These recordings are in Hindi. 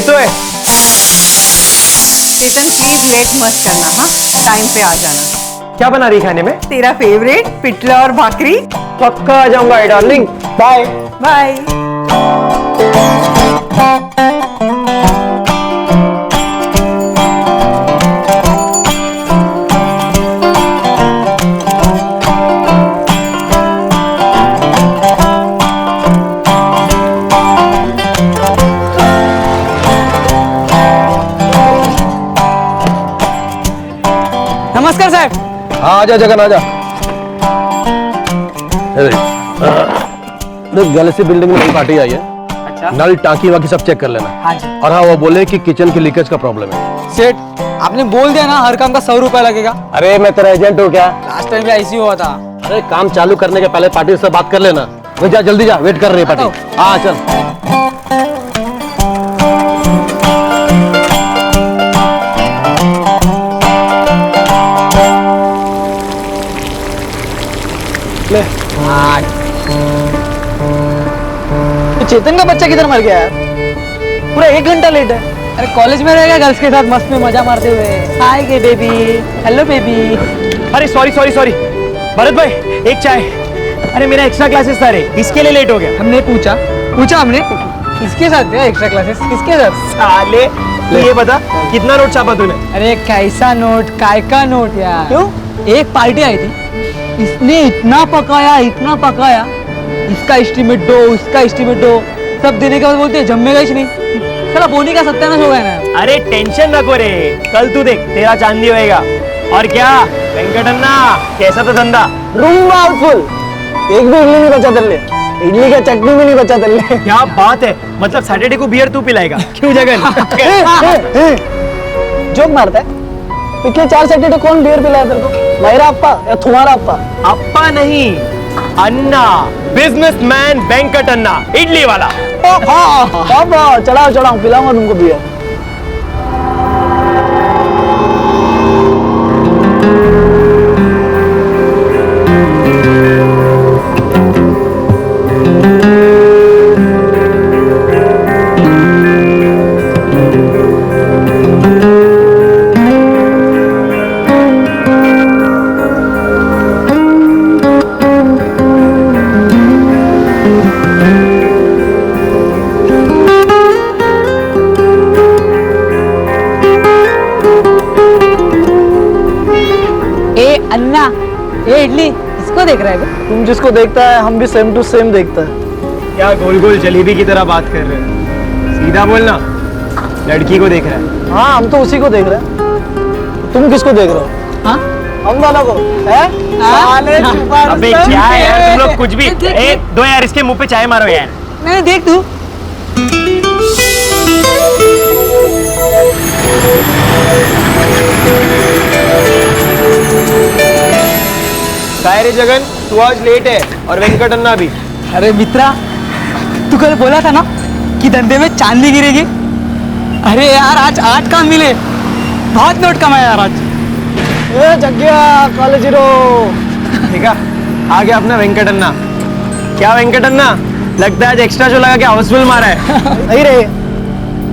येतोय। चेतन प्लीज लेट मत करना, हाँ टाइम पे आ जाना। क्या बना रही खाने में? तेरा फेवरेट पिठला और भाकरी। पक्का आ जाऊंगा डार्लिंग। Bye bye. नमस्कार साहब। हाँ आजा जगन आजा। गैलेक्सी बिल्डिंग में नई पार्टी आई है। अच्छा। नल टांकी वाकी सब चेक कर लेना। हाँ जी। और हाँ वो बोले कि किचन की लीकेज का प्रॉब्लम है। सेठ आपने बोल दिया ना हर काम का 100 रुपया लगेगा। अरे मैं तेरा एजेंट हूँ क्या? लास्ट टाइम भी ऐसी हुआ था। अरे काम चालू करने के पहले पार्टी से बात कर लेना। वो जा जल्दी जा, वेट कर रही है पार्टी। हाँ चल। तो चेतन का बच्चा किधर मर गया यार? पूरा 1 घंटा लेट है। अरे कॉलेज में रहेगा गर्ल्स के साथ मस्त में मजा मारते हुए। हाय गे बेबी, हेलो बेबी। अरे सॉरी सॉरी सॉरी भरत भाई, एक चाय। अरे मेरा एक्स्ट्रा क्लासेस था रे, इसके लिए लेट हो गया। हमने पूछा हमने किसके साथ है एक्स्ट्रा क्लासेस, किसके साथ? साले तू ये बता कितना नोट छापा तूने? अरे कैसा नोट, काय का नोट यार? क्यों? एक पार्टी आई थी, इसने इतना पकाया, इसका एस्टीमेट दो, उसका एस्टीमेट दो, सब देने के बाद बोलते हैं जमेगा ही नहीं। साला बोनी का सत्यानाश हो गया ना। अरे टेंशन रखो रे, कल तू देख तेरा चांदी होएगा। और क्या वेंकटन्ना, कैसा था धंधा? रूम हाउसफुल, एक भी इडली नहीं बचा तेरे, इडली का चटनी भी नहीं बचा तेरे। क्या बात है, मतलब सैटरडे को बियर तू पिलाएगा? क्यों जगन? जोक मारता है। पिछले 4 सैटरडे कौन बियर पिलाया तेरे को? मेरा अप्पा या तुम्हारा अप्पा? अप्पा नहीं, अन्ना, बिजनेसमैन वेंकटन्ना, इडली वाला। हाँ चढ़ाओ पिलाऊंगा तुमको बियर। अन्ना, ये इडली किसको देख रहा है? तुम जिसको देखता है हम भी सेम टू सेम देखता है। क्या गोल गोल जलेबी की तरह बात कर रहे हो? सीधा बोलना, लड़की को देख रहा है। हाँ हम तो उसी को देख रहे हैं। तुम किसको देख रहे हो? हाँ? हम दोनों को हैं? साले अबे क्या है यार तुम लोग कुछ भी। ए दो यार इसके मुंह पे चाय मारो यार। नहीं देख तू। काय रे जगन, तू आज लेट है और वेंकटन्ना भी। अरे मित्रा, तू कल बोला था ना कि धंधे में चांदी गिरेगी। अरे यार आज काम मिले, बहुत नोट कमाया यार आज। ए जग्गिया कॉलेज हीरो। ठीक है, आ गया अपना वेंकटन्ना। क्या वेंकटन्ना, लगता है आज एक्स्ट्रा शो लगा के हाउसफुल मारा है। नहीं रे,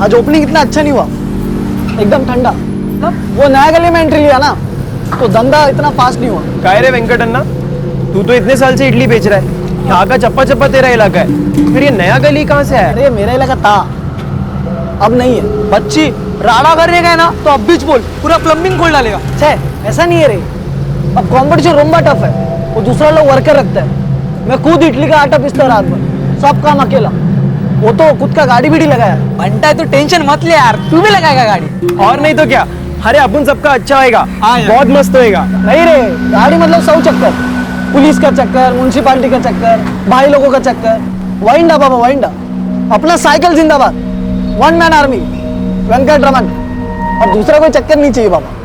आज ओपनिंग इतना अच्छा नहीं हुआ, एकदम ठंडा। वो नया गली में एंट्री लिया ना, तो धंधा इतना फास्ट नहीं हुआ। काय रे वेंकटन्ना, तू तो इतने साल से इडली बेच रहा है, यहाँ का चप्पा चप्पा तेरा इलाका है, फिर ये नया गली कहाँ से है? अरे मेरा इलाका था, अब नहीं है। बच्ची राड़ा करने गए ना तो अब बीच बोल पूरा प्लम्बिंग खोल डालेगा। छे ऐसा नहीं है रे, अब कंपटीशन रोम्बा टफ है, वो दूसरा लोग वर्कर रखता है। मैं खुद इडली का आटा पीसता रात भर, सब काम अकेला। वो तो खुद का गाड़ी भी लगाया। बनता है तो टेंशन मत ले यार, तू भी लगाएगा गाड़ी। और नहीं तो क्या, अरे अपन सबका अच्छा होएगा, बहुत मस्त होएगा। नहीं रे, गाड़ी मतलब 100 चक्कर, पुलिस का चक्कर, म्युनिसिपालिटी का चक्कर, भाई लोगों का चक्कर। वाइंडा बाबा वाइंडा, अपना साइकिल जिंदाबाद, 1 मैन आर्मी, वेंकट रमन। और दूसरा कोई चक्कर नहीं चाहिए बाबा।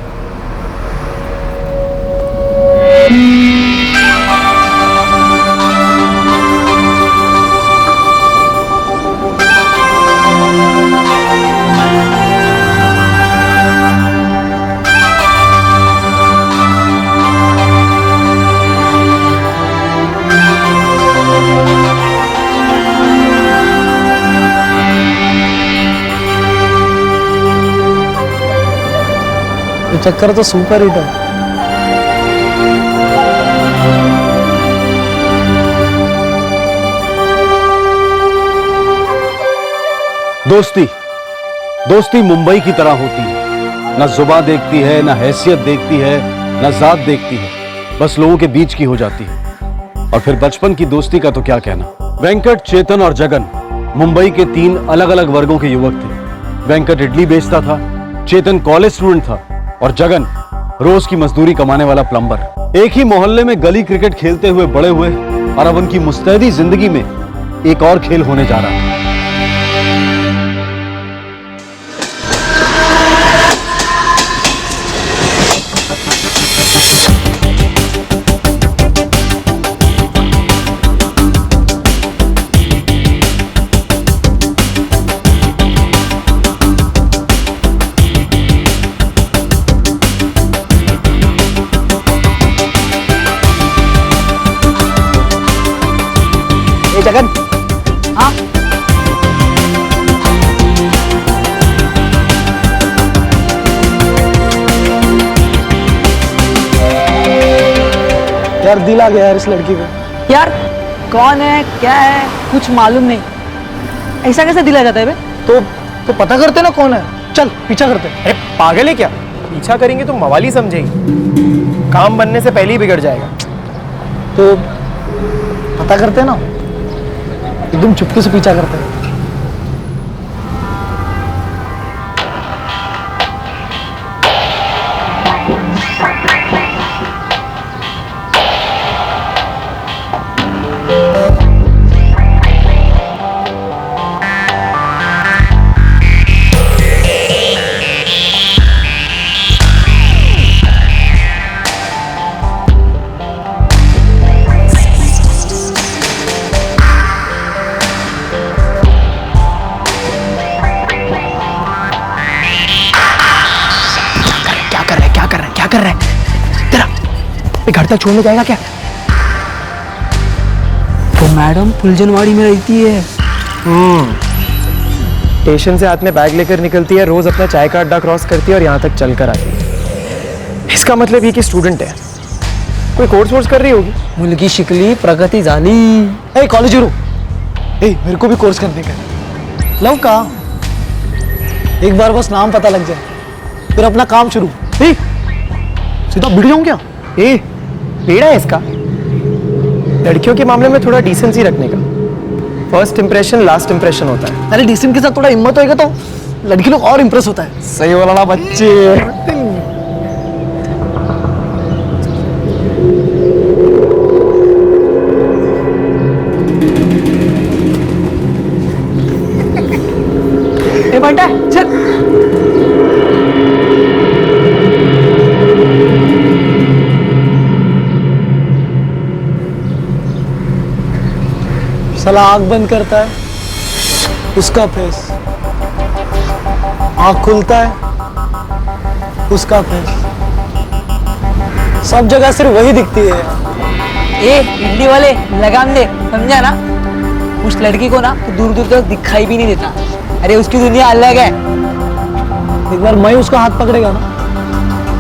ये चक्कर तो सुपर हिट है। दोस्ती दोस्ती मुंबई की तरह होती है, ना जुबान देखती है, ना हैसियत देखती है, ना जात देखती है, बस लोगों के बीच की हो जाती है। और फिर बचपन की दोस्ती का तो क्या कहना। वेंकट, चेतन और जगन मुंबई के 3 अलग अलग वर्गों के युवक थे। वेंकट इडली बेचता था, चेतन कॉलेज स्टूडेंट था और जगन रोज की मजदूरी कमाने वाला प्लम्बर। एक ही मोहल्ले में गली क्रिकेट खेलते हुए बड़े हुए और अब उनकी मुस्तैदी जिंदगी में एक और खेल होने जा रहा था। जगन, हाँ यार दिल आ गया यार इस लड़की को। यार, कौन है क्या है कुछ मालूम नहीं। ऐसा कैसे दिला जाता है बे? तो पता करते ना कौन है, चल पीछा करते। अरे पागल है क्या? पीछा करेंगे तो मवाली समझेगी, काम बनने से पहले ही बिगड़ जाएगा। तो पता करते ना, एकदम चुपके से पीछा करते हैं। क्या कर रहा है तेरा? ये घर तक छोड़ने जाएगा क्या? तो मैडम फुलजनवाड़ी में रहती है। स्टेशन से हाथ में बैग लेकर निकलती है, रोज अपना चाय का अड्डा क्रॉस करती है और यहाँ तक चल कर आती है। इसका मतलब ये कि स्टूडेंट है, कोई कोर्स कर रही होगी। मुलगी शिकली प्रगति झाली। ए कॉलेज रू, मेरे को भी कोर्स करने का है। लव का एक बार बस नाम पता लग जाए फिर अपना काम शुरू। सीधा भिड़ जाऊं क्या? पेड़ा है इसका। लड़कियों के मामले में थोड़ा डिसेंसी रखने का। फर्स्ट इंप्रेशन लास्ट इंप्रेशन होता है। अरे डिसिम के साथ थोड़ा हिम्मत होएगा तो लड़की लोग और इंप्रेस होता है। सही बोला ना बच्चे। ए बंटा चल। साला आंख बंद करता है उसका फेस, आंख खुलता है उसका फेस, सब जगह सिर्फ वही दिखती है। ए इडली वाले लगाम दे, समझा ना? उस लड़की को ना तो दूर दूर तक दिखाई भी नहीं देता। अरे उसकी दुनिया अलग है। एक बार मैं उसका हाथ पकड़ेगा ना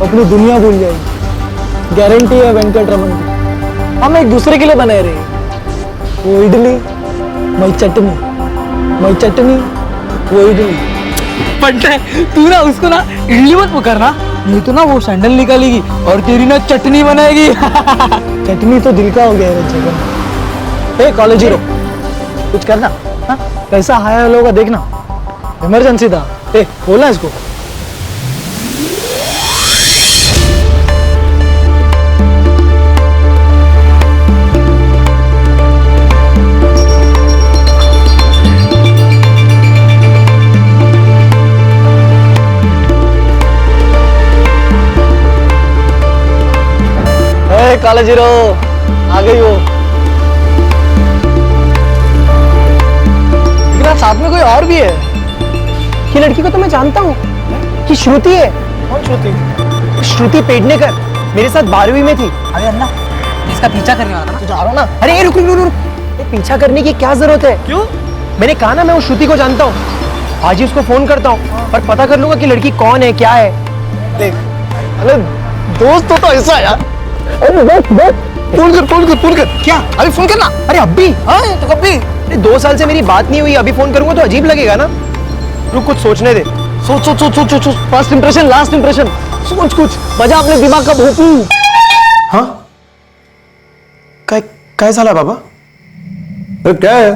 अपनी दुनिया भूल जाएगी, गारंटी है वेंकट रमन की। हम एक दूसरे के लिए बने रहे, वो इडली मैं चटनी, मैं चटनी वो इडली। बंटा तू ना उसको ना इडली मत पुकारना, नहीं तो ना वो सैंडल निकालेगी और तेरी ना चटनी बनाएगी। चटनी तो दिल का हो गया है जगन। ए कॉलेज हीरो कुछ करना, हाँ कैसा हाया लोग देखना, इमरजेंसी था। ए बोला इसको। कॉलेज हीरो आ गई वो। लेकिन साथ में कोई और भी है। ये लड़की को तो मैं जानता हूँ कि श्रुति है। कौन श्रुति? श्रुति पेडनेकर मेरे साथ 12वीं में थी। अरे अन्ना इसका पीछा करने वाला था। तू जा रहा ना? अरे रुक रुक रुक रुक, ये पीछा करने की क्या जरूरत है? क्यों? मैंने कहा ना मैं उस श्रुति को जानता हूँ। आज ही उसको फोन करता हूँ और पता कर लूंगा कि लड़की कौन है क्या है। देख अरे दोस्त तो ऐसा है यार। अरे फोन कर क्या अभी फोन करना? अरे अभी? हाँ तो कब भी? अरे 2 साल से मेरी बात नहीं हुई, अभी फोन करूंगा तो अजीब लगेगा ना। रुक, कुछ सोचने दे। सोच फर्स्ट इंप्रेशन लास्ट इंप्रेशन, सोच कुछ, बजा अपने दिमाग का भोपू। हाँ काय झाला बाबा? अरे क्या है,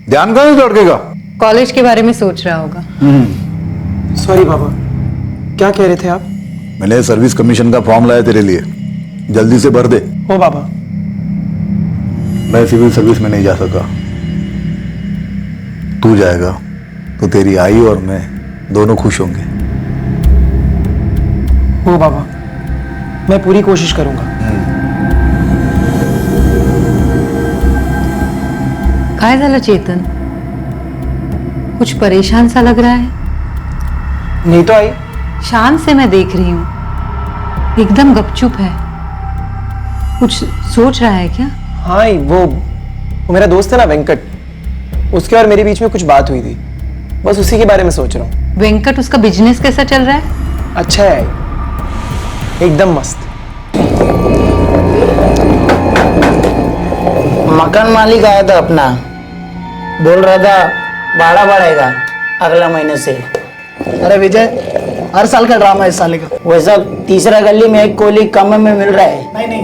ध्यान कहाँ है लड़के का? कॉलेज के बारे में सोच रहा होगा। सॉरी बाबा, क्या कह रहे थे आप? मैंने सर्विस कमीशन का फॉर्म लाया तेरे लिए, जल्दी से भर दे। ओ बाबा, मैं सिविल सर्विस में नहीं जा सका, तू जाएगा तो तेरी आई और मैं दोनों खुश होंगे। ओ बाबा, मैं पूरी कोशिश करूंगा। काय झालं चेतन, कुछ परेशान सा लग रहा है। नहीं तो आई। शाम से मैं देख रही हूँ, एकदम गपचुप है। कुछ सोच रहा है क्या? हाँ, वो मेरा दोस्त है ना वेंकट, उसके और मेरे बीच में कुछ बात हुई थी, बस उसी के बारे में सोच रहा हूँ। वेंकट, उसका बिजनेस कैसा चल रहा है? अच्छा है, एकदम मस्त। मकान मालिक आया था अपना, बोल रहा था भाड़ा बढ़ेगा अगला महीने से। अरे विजय, हर साल का ड्रामा है इस साले का। वैसा तीसरा गली में एक कोली कम में मिल रहा है। नहीं,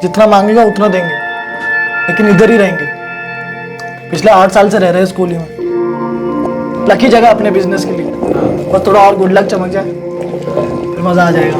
जितना मांगेगा उतना देंगे, लेकिन इधर ही रहेंगे। पिछले 8 साल से रह रहे हैं स्कूल में। लकी जगह अपने बिजनेस के लिए, और थोड़ा और गुड लक चमक जाए फिर मजा आ जाएगा।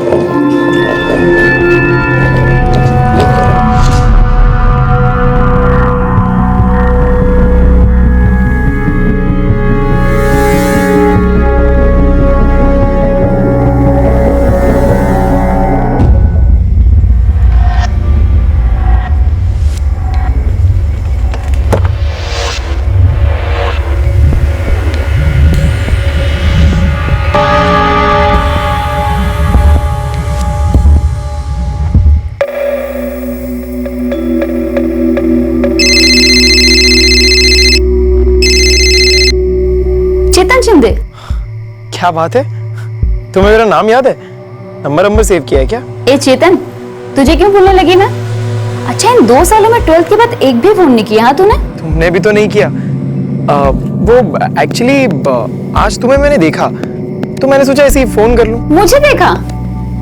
चेतन शिंदे, क्या बात है, तुम्हें मेरा नाम याद है? नंबर सेव किया है क्या? ए चेतन, तुझे क्यों भूलने लगी मैं? अच्छा, इन 2 सालों में 12th के बाद एक भी फोन नहीं किया हाँ तूने? तुमने भी तो नहीं किया। वो एक्चुअली आज तुम्हें मैंने देखा तो मैंने सोचा ऐसे ही फोन कर लूं। मुझे देखा?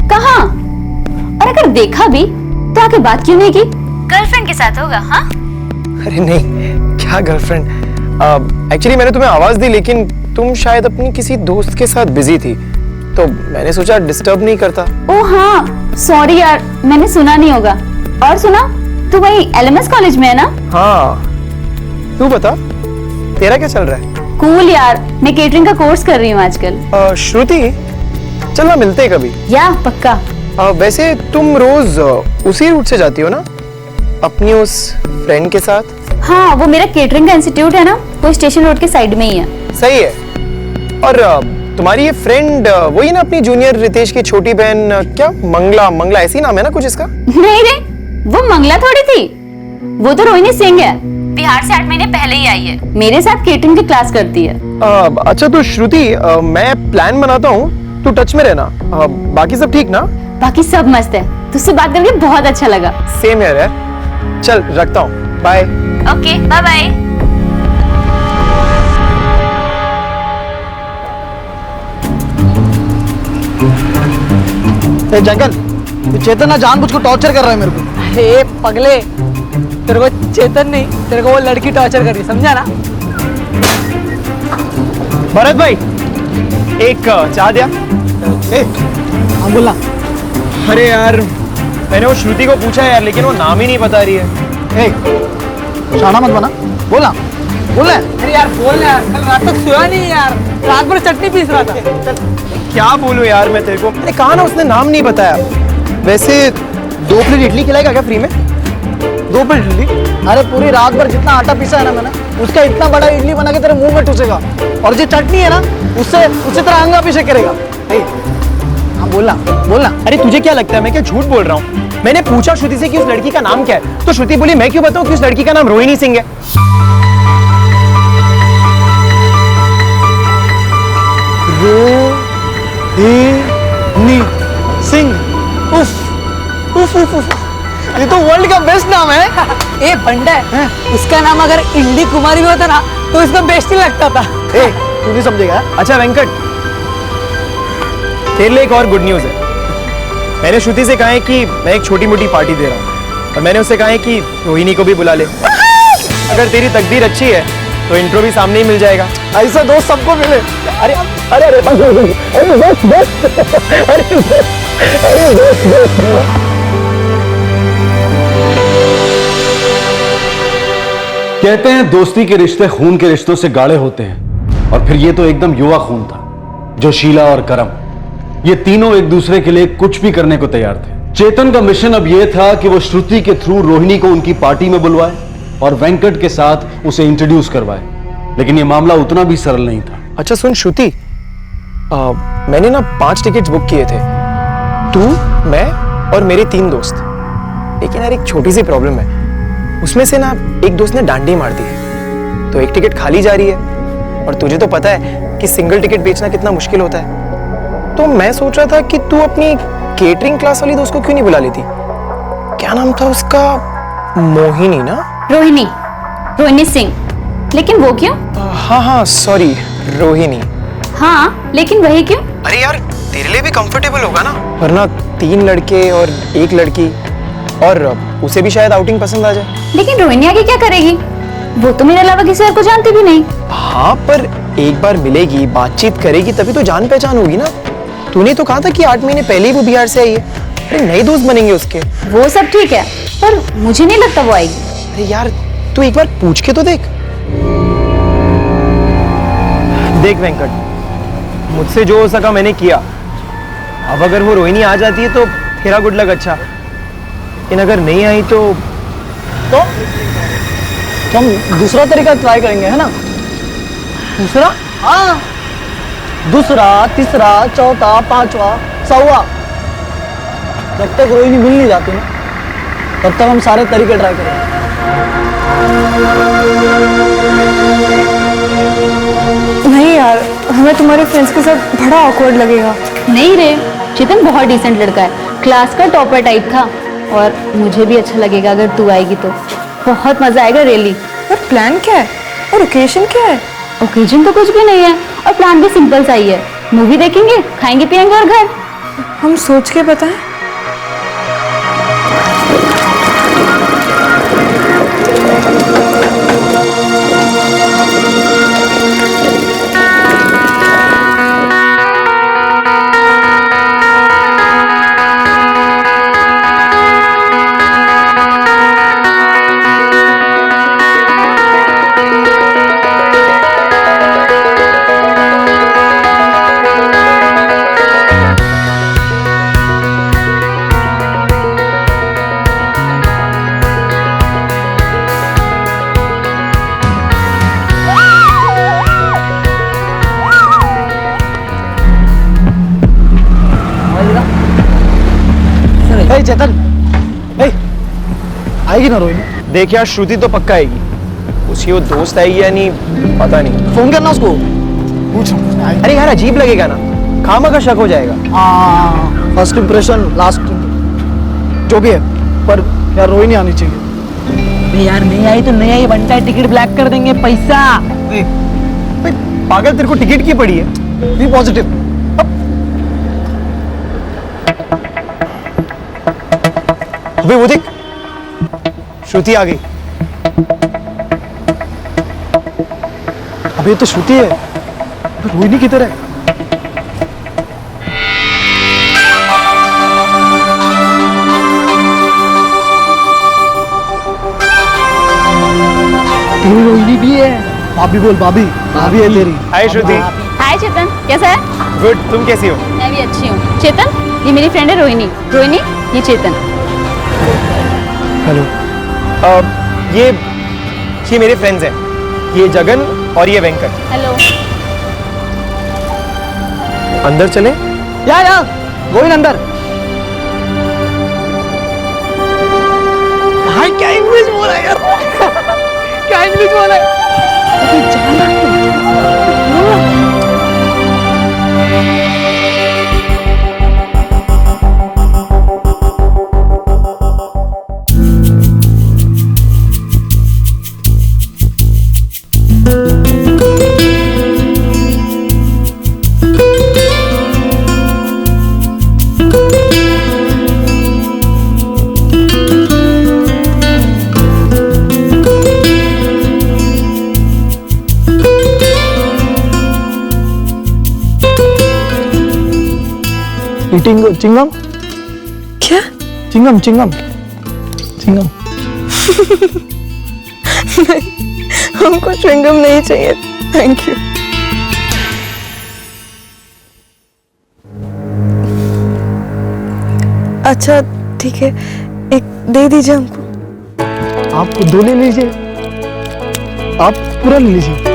कहाँ? और अगर देखा भी तो आके बात क्यों नहीं की? गर्लफ्रेंड के साथ होगा? हाँ? अरे नहीं, क्या गर्लफ्रेंड। एक्चुअली मैंने तुम्हें आवाज दी, लेकिन तुम शायद अपनी किसी दोस्त के साथ बिजी थी, तो मैंने सोचा डिस्टर्ब नहीं करता। ओ हाँ, सॉरी यार, मैंने सुना नहीं होगा। और सुना, तू वही LMS कॉलेज में है ना? हाँ, तू बता, तेरा क्या चल रहा है? कूल यार, मैं केटरिंग का कोर्स कर रही हूँ आजकल। श्रुति, चलना मिलते हैं कभी। या पक्का। वैसे तुम रोज उसी रूट से जाती हो ना, अपनी उस फ्रेंड के साथ? हाँ, वो मेरा केटरिंग का इंस्टीट्यूट है ना, वो स्टेशन रोड के साइड में ही है। सही है। और तुम्हारी ये फ्रेंड वही ना, अपनी जूनियर रितेश की छोटी बहन, क्या मंगला ऐसी नाम है ना कुछ इसका? नहीं रे, वो मंगला थोड़ी थी, वो तो रोहिणी सिंह है, बिहार से 8 महीने पहले ही आई है, मेरे साथ केटरिंग की क्लास करती है। अच्छा तो श्रुति, मैं प्लान बनाता हूँ, तू टच में रहना। बाकी सब ठीक ना? बाकी सब मस्त है, तुझसे बात करके बहुत अच्छा लगा। सेम यार, चल रखता हूँ, बाय। Okay, bye bye. जंगल, ये चेतन ना जानबूझ को टॉर्चर कर रहा है मेरे को। अरे पगले, तेरे को चेतन नहीं, तेरे को वो लड़की टॉर्चर कर रही, समझा ना? भरत भाई, एक चाय दिया। हाँ बोला। अरे यार, मैंने वो श्रुति को पूछा यार, लेकिन वो नाम ही नहीं बता रही है। शाना मत बना, बोला बोला। अरे यार बोल यार, कल रात तक सोया नहीं यार, रात भर चटनी पीस रहा था। क्या बोलूं यार मैं तेरे को। अरे कहा ना, उसने नाम नहीं बताया। वैसे 2 प्लेट इडली खिलाएगा क्या फ्री में? 2 प्लेट इडली? अरे पूरी रात भर जितना आटा पीसा है ना मैंने, उसका इतना बड़ा इडली बना के तेरे मुंह में ठूसेगा, और जो चटनी है ना उससे तेरा अंगा अभिषेक करेगा। हाँ बोला बोला। अरे तुझे क्या लगता है मैं क्या झूठ बोल रहा हूँ? मैंने पूछा श्रुति से कि उस लड़की का नाम क्या है, तो श्रुति बोली मैं क्यों बताऊं कि उस लड़की का नाम रोहिणी सिंह है। रोहिणी सिंह। उफ उफ उफ उफ, ये तो वर्ल्ड का बेस्ट नाम है। ए बंडा है, उसका नाम अगर इंडी कुमारी भी होता ना तो इसको बेस्ट ही लगता था। ए, तू नहीं समझेगा। अच्छा वेंकट, तेरे लिए एक और गुड न्यूज है। मैंने श्रुति से कहा है कि मैं एक छोटी मोटी पार्टी दे रहा हूँ, और मैंने उससे कहा है कि रोहिणी को भी बुला ले। अगर तेरी तकदीर अच्छी है तो इंट्रो भी सामने ही मिल जाएगा। ऐसा दोस्त सबको मिले। अरे अरे अरे कहते हैं दोस्ती के रिश्ते खून के रिश्तों से गाढ़े होते हैं, और फिर ये तो एकदम युवा खून था। जोशीला और करम, ये तीनों एक दूसरे के लिए कुछ भी करने को तैयार थे। चेतन का मिशन अब यह था कि वो श्रुति के थ्रू रोहिणी को उनकी पार्टी में बुलवाए और वेंकट के साथ उसे इंट्रोड्यूस करवाए, लेकिन यह मामला उतना भी सरल नहीं था। अच्छा सुन श्रुति, मैंने ना 5 टिकट्स बुक किए थे, तू, मैं और मेरे 3 दोस्त। लेकिन यार एक छोटी सी प्रॉब्लम है, उसमें से ना एक दोस्त ने डांडी मार दी है, तो एक टिकट खाली जा रही है। और तुझे तो पता है कि सिंगल टिकट बेचना कितना मुश्किल होता है। तो मैं सोच रहा था कि तू अपनी केटरिंग क्लास वाली दोस्त को क्यों नहीं बुला लेती। क्या नाम था उसका? मोहिनी ना? रोहिणी, रोहिणी सिंह। लेकिन वो क्यों? हाँ हाँ सॉरी, रोहिणी। हाँ, लेकिन वही क्यों? अरे यार तेरे लिए भी कंफर्टेबल होगा ना, वरना 3 लड़के और 1 लड़की, और उसे भी शायद आउटिंग पसंद आ जाए। लेकिन रोहिणी आगे क्या करेगी? वो तो मेरे अलावा किसी और को जानती भी नहीं। हाँ पर एक बार मिलेगी, बातचीत करेगी, तभी तो जान पहचान होगी ना। तूने तो कहा था कि 8 महीने पहले ही वो बिहार से आई है। अरे नए दोस्त बनेंगे उसके। वो सब ठीक है, पर मुझे नहीं लगता वो आएगी। अरे यार तू एक बार पूछ के तो देख। देख वेंकट, मुझसे जो हो सका मैंने किया। अब अगर वो रोहिणी आ जाती है तो तेरा गुड लक अच्छा, लेकिन अगर नहीं आई तो हम दूसरा तरीका ट्राई करेंगे, है ना? दूसरा? हाँ, दूसरा, तीसरा, चौथा, 5वां, 6वां। जब तक रोहिणी मिल नहीं जाती ना, तब तक हम सारे तरीके ट्राई करेंगे। नहीं यार, हमें तुम्हारे फ्रेंड्स के साथ बड़ा ऑकवर्ड लगेगा। नहीं रे, चेतन बहुत डिसेंट लड़का है, क्लास का टॉपर टाइप था। और मुझे भी अच्छा लगेगा अगर तू आएगी तो। बहुत मजा आएगा रियली। और प्लान क्या है? और ओकेजन क्या है? ओकेजन तो कुछ भी नहीं है, और प्लान भी सिंपल सा ही है। मूवी देखेंगे, खाएंगे पिएंगे और घर। हम सोच के बताएं? ए चेतन, ए, आएगी ना रोहिणी? देख यार, श्रुति तो पक्का आएगी, उसकी वो दोस्त आएगी या नहीं पता नहीं। फोन करना उसको, पूछ रहा हूँ। अरे यार अजीब लगेगा ना, खामा का शक हो जाएगा। फर्स्ट इंप्रेशन लास्ट, जो भी है, पर यार रोहिणी आनी चाहिए। यार नहीं आई तो नहीं आई, बंटा टिकट ब्लैक कर देंगे, पैसा। ए, भाई, पागल, तेरे को टिकट की पड़ी है? Be positive. अबे वो देख, श्रुति आ गई। अबे ये तो श्रुति है, रोहिणी किधर है? तेरी रोहिणी भी है। भाभी बोल, भाभी, भाभी है तेरी। हाय श्रुति। हाय चेतन, कैसा है? गुड, तुम कैसी हो? मैं भी अच्छी हूँ। चेतन, ये मेरी फ्रेंड है रोहिणी। रोहिणी, ये चेतन। हेलो। ये मेरे फ्रेंड्स हैं, ये जगन और ये वेंकट। हेलो। अंदर चले? या गोविंद अंदर। भाई क्या इंग्लिश बोल रहा है यार? क्या इंग्लिश बोल रहा है? अबे जाना है। टिंगो चिंगम क्या? चिंगम चिंगम चिंगम। हमको च्युइंगम नहीं चाहिए, थैंक यू। अच्छा ठीक है, एक दे दीजिए हमको। आप दो ले लीजिए, आप पूरा ले लीजिए।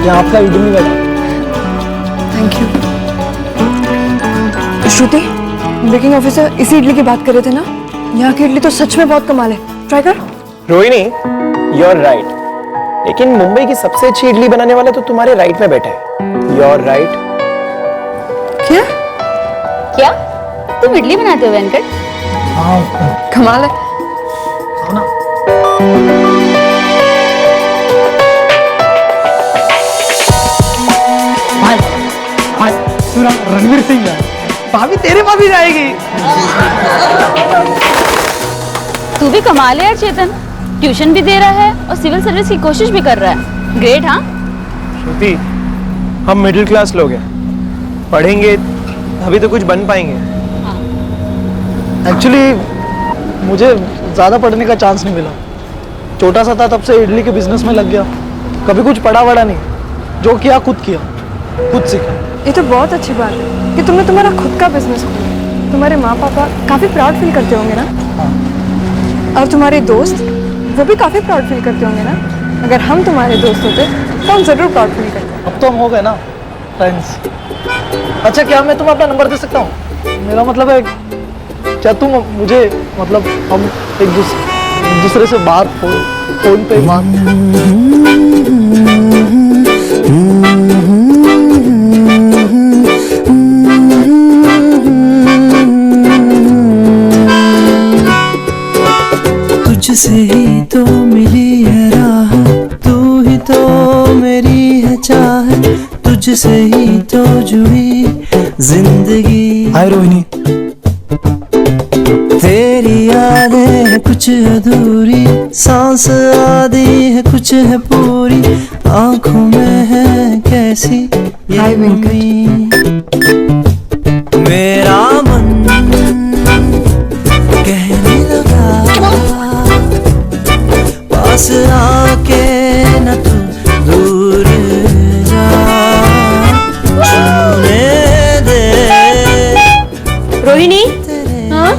ये आपका इडली बेटा। Thank you. Shruti, baking officer इसी इडली की बात कर रहे थे ना? यहाँ की इडली तो सच में बहुत कमाल है, ट्राई कर। रोहिणी, यू आर राइट, लेकिन मुंबई की सबसे अच्छी इडली बनाने वाला तो तुम्हारे राइट में बैठा है। You are right. क्या? क्या तुम इडली बनाते हो वेंकट? हाँ कमाल है। रणवीर सिंह है, भाभी तेरे पास भी जाएगी। तू भी कमाल है यार चेतन, ट्यूशन भी दे रहा है और सिविल सर्विस की कोशिश भी कर रहा है। ग्रेट। हाँ श्रुति, हम मिडिल क्लास लोग हैं, पढ़ेंगे तभी तो कुछ बन पाएंगे। एक्चुअली मुझे ज़्यादा पढ़ने का चांस नहीं मिला, छोटा सा था तब से इडली के बिजनेस में लग गया, कभी कुछ पढ़ा वड़ा नहीं, जो किया, खुद सीखा। ये तो बहुत अच्छी बात है कि तुमने तुम्हारा खुद का बिजनेस खोला। तुम्हारे माँ पापा काफ़ी प्राउड फील करते होंगे ना? और तुम्हारे दोस्त, वो भी काफ़ी प्राउड फील करते होंगे ना? अगर हम तुम्हारे दोस्त होते तो हम ज़रूर प्राउड फील करते। अब तो हम हो गए ना फ्रेंड्स। अच्छा, क्या मैं तुम्हें अपना नंबर दे सकता हूँ? मेरा मतलब है, क्या तुम मुझे, मतलब हम एक दूसरे से बात फोन पे बात। तुझसे ही तो मिली है राह, तू ही तो मेरी है चाहत, तुझसे ही तो जुड़ी जिंदगी। हाय रोहिणी। तेरी यादें हैं कुछ अधूरी, सांस आधी है कुछ है पूरी, आंखों में है कैसी ये उम्मीद। मेरा मन कहने लगा पास आके न तू दूर जा, छूने दे। रोहिणी, हाँ?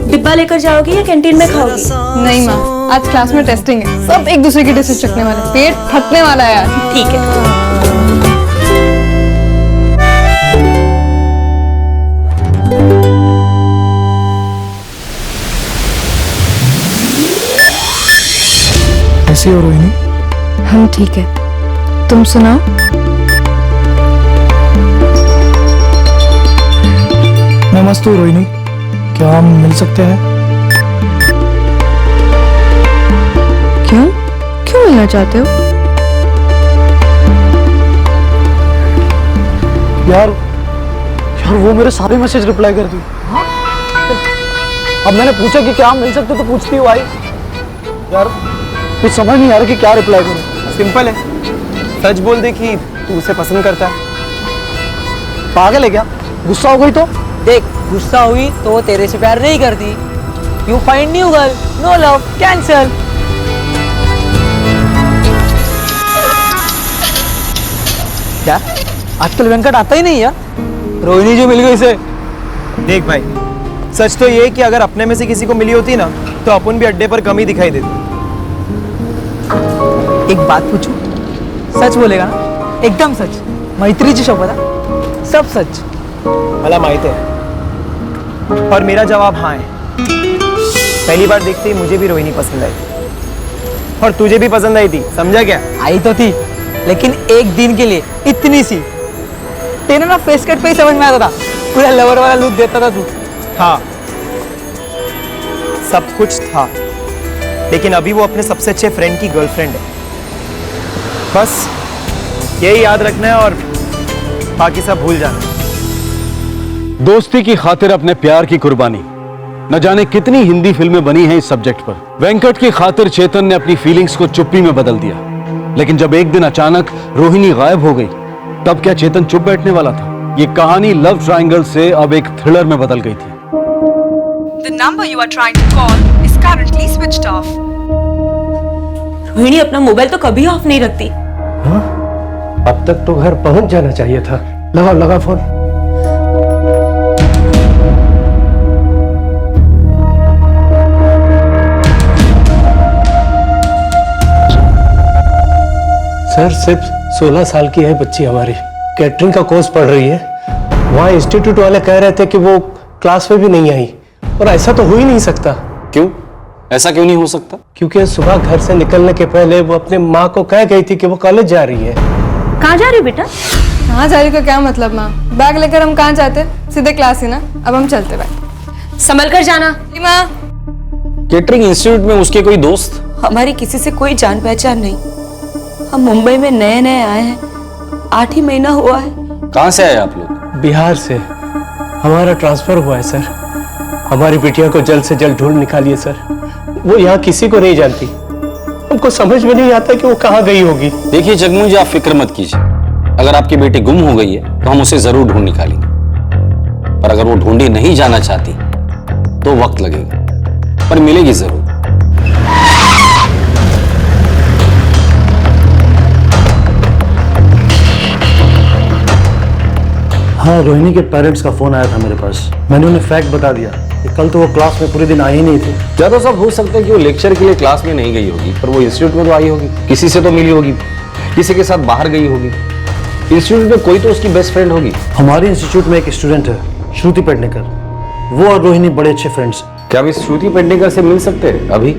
डिब्बा लेकर जाओगी या कैंटीन में खाओगी? नहीं माँ, आज क्लास में टेस्टिंग है, सब एक दूसरे की डिशेस चखने वाले, पेट फटने वाला है यार। ठीक है। कैसी हो रोहिणी? हम ठीक है, तुम सुनाओ। मैं मस्त हूँ रोहिणी, क्या हम मिल सकते हैं? क्यों क्यों मिलना चाहते हो? यार वो मेरे सारे मैसेज रिप्लाई कर दी। अब मैंने पूछा कि क्या हम मिल सकते, तो पूछती हुआ आई। यार कुछ समझ नहीं आ रहा कि क्या रिप्लाई करूं। सिंपल है, सच बोल दे कि तू उसे पसंद करता है। पागल है क्या? गुस्सा हो गई तो? देख, गुस्सा हुई तो वो तेरे से प्यार नहीं करती। You find new girl, no love, cancel. क्या आजकल वेंकट आता ही नहीं है? रोहिणी जो मिल गई इसे। देख भाई, सच तो ये है कि अगर अपने में से किसी को मिली होती ना, तो अपन भी अड्डे पर कम ही दिखाई देते। एक बात पूछूं, सच बोलेगा ना? एकदम सच, मैत्रीची शपथ है, सब सच। मला माहित है, और मेरा जवाब हाँ है। पहली बार देखते ही मुझे भी रोहिणी पसंद आई, और तुझे भी पसंद आई थी, समझा क्या? आई तो थी, लेकिन एक दिन के लिए इतनी सी। तेरे ना फेस कट पे ही समझ में आता था पूरा लवर वाला लुक देता था तू। हाँ, सब कुछ था, लेकिन अभी वो अपने सबसे अच्छे फ्रेंड की गर्लफ्रेंड है। बस यही याद रखना है और बाकी सब भूल जाना। दोस्ती की खातिर अपने प्यार की कुर्बानी, न जाने कितनी हिंदी फिल्में बनी हैं इस सब्जेक्ट पर। वेंकट की खातिर चेतन ने अपनी फीलिंग्स को चुप्पी में बदल दिया, लेकिन जब एक दिन अचानक रोहिणी गायब हो गई, तब क्या चेतन चुप बैठने वाला था? ये कहानी लव ट्रायंगल से अब एक थ्रिलर में बदल गई थी। The number you are trying to call is currently switched off. Rohini अपना मोबाइल तो कभी ऑफ नहीं रखती। अब तक तो घर पहुंच जाना चाहिए था। लगा फोन। सर सिर्फ 16 साल की है बच्ची हमारी, कैटरिंग का कोर्स पढ़ रही है। वहाँ इंस्टीट्यूट वाले कह रहे थे कि वो क्लास में भी नहीं आई, और ऐसा तो हो ही नहीं सकता। क्यों? ऐसा क्यों नहीं हो सकता? क्योंकि सुबह घर से निकलने के पहले वो अपने माँ को कह गई थी कि वो कॉलेज जा रही है। कहाँ जा रही हो बेटा? कहाँ जा रही का क्या मतलब माँ? बैग लेकर हम कहाँ जाते? सीधे क्लास ही ना। अब हम चलते बैग। संभल कर जाना। माँ, केटरिंग इंस्टीट्यूट में उसके कोई दोस्त? हमारी किसी से कोई जान पहचान नहीं। हम मुंबई में नए नए आए हैं, 8 ही महीना हुआ है। कहाँ से आए आप लोग? बिहार से। हमारा ट्रांसफर हुआ है सर। हमारी बिटिया को जल्द से जल्द ढूंढ निकालिए सर। वो यहाँ किसी को नहीं जानती, हमको समझ में नहीं आता कि वो कहाँ गई होगी। देखिए जगमोहन जी, आप फिक्र मत कीजिए। अगर आपकी बेटी गुम हो गई है तो हम उसे जरूर ढूंढ निकालेंगे, पर अगर वो ढूंढी नहीं जाना चाहती तो वक्त लगेगा, पर मिलेगी जरूर। हाँ, रोहिणी के पेरेंट्स का फोन आया था मेरे पास। मैंने उन्हें फैक्ट बता दिया कि कल तो वो क्लास में पूरे दिन आई ही नहीं थी। ज्यादा सब हो सकता है कि वो लेक्चर के लिए क्लास में नहीं गई होगी, पर वो इंस्टीट्यूट में तो आई होगी, किसी से तो मिली होगी, किसी के साथ बाहर गई होगी। इंस्टीट्यूट में कोई तो उसकी बेस्ट फ्रेंड होगी। हमारे इंस्टीट्यूट में एक स्टूडेंट है, श्रुति पेडनेकर। वो और रोहिणी बड़े अच्छे फ्रेंड्स। क्या हम इस श्रुति पेडनेकर से मिल सकते हैं अभी?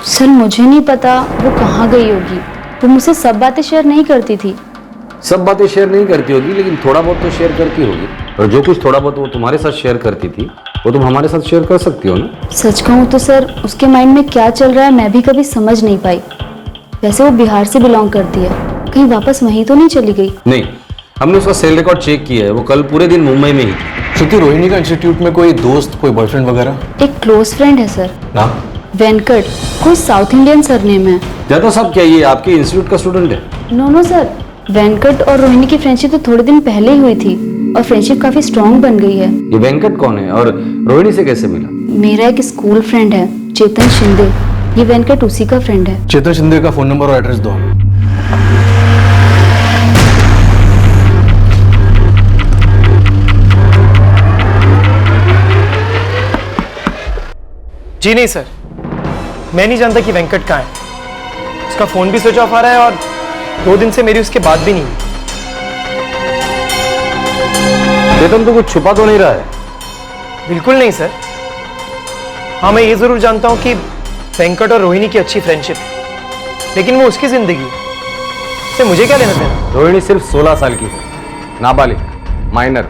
सर मुझे नहीं पता वो कहाँ गई होगी। वो मुझसे सब बातें शेयर नहीं करती थी। सब बातें शेयर नहीं करती होगी, लेकिन थोड़ा बहुत तो शेयर करती होगी। और जो कुछ थोड़ा बहुत वो तुम्हारे साथ शेयर करती थी, वो तुम हमारे साथ शेयर कर सकती हो ना। सच कहूँ तो सर, उसके माइंड में क्या चल रहा है मैं भी कभी समझ नहीं पाई। वैसे वो बिहार से बिलोंग करती है, कहीं वापस वहीं तो नहीं चली गई? नहीं, हमने उसका सेल रिकॉर्ड चेक किया है, वो कल पूरे दिन मुंबई में ही थी। श्रुति, रोहिणी का इंस्टीट्यूट में कोई दोस्त, कोई बॉयफ्रेंड वगैरह? एक क्लोज फ्रेंड है सर, नाम? वेंकट। कोई साउथ इंडियन सरनेम है। ज्यादा साहब, क्या ये आपके इंस्टीट्यूट का स्टूडेंट है? नो सर, वेंकट और रोहिणी की फ्रेंडशिप तो थोड़े दिन पहले ही हुई थी और फ्रेंडशिप काफी स्ट्रांग बन गई है। ये वेंकट कौन है और रोहिणी से कैसे मिला? मेरा एक स्कूल फ्रेंड है, चेतन शिंदे। ये वेंकट उसी का फ्रेंड है। चेतन शिंदे का फोन नंबर और एड्रेस दो। जी नहीं सर, मैं नहीं जानता कि वेंकट कहाँ है। उसका फोन भी स्विच ऑफ आ रहा है और 2 दिन से मेरी उसके बात भी नहीं हुई। चेतन तो कुछ छुपा तो नहीं रहा है? बिल्कुल नहीं सर। हाँ, मैं ये जरूर जानता हूँ कि वेंकट और रोहिणी की अच्छी फ्रेंडशिप, लेकिन वो उसकी जिंदगी है, इससे मुझे क्या लेना देना। रोहिणी सिर्फ 16 साल की है, नाबालिग, माइनर।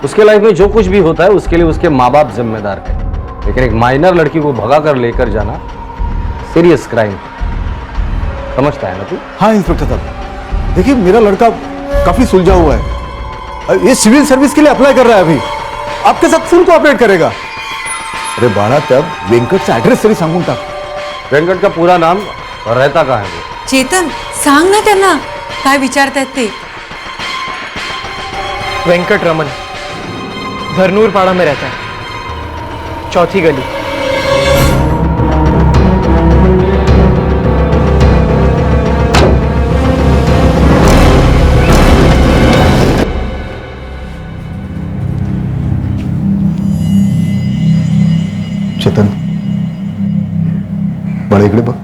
उसके लाइफ में जो कुछ भी होता है उसके लिए उसके माँ बाप जिम्मेदार है, लेकिन एक माइनर लड़की को भगा कर लेकर जाना सीरियस क्राइम। समझता है ना तू? हाँ इंस्पेक्टर साहब, देखिए मेरा लड़का काफी सुलझा हुआ है, ये सिविल सर्विस के लिए अप्लाई कर रहा है। अभी आपके साथ फुल कोऑपरेट करेगा। अरे बाळा, त्या वेंकटचा ऍड्रेस तरी सांगून टाक। वेंकट का पूरा नाम और रहता कहाँ है वो? चेतन, सांग ना त्यांना काय विचारतायत ते। वेंकट रमन, धरनूर पाड़ा में रहता है, 4थी गली। चेतन, बड़े इकडे बघ,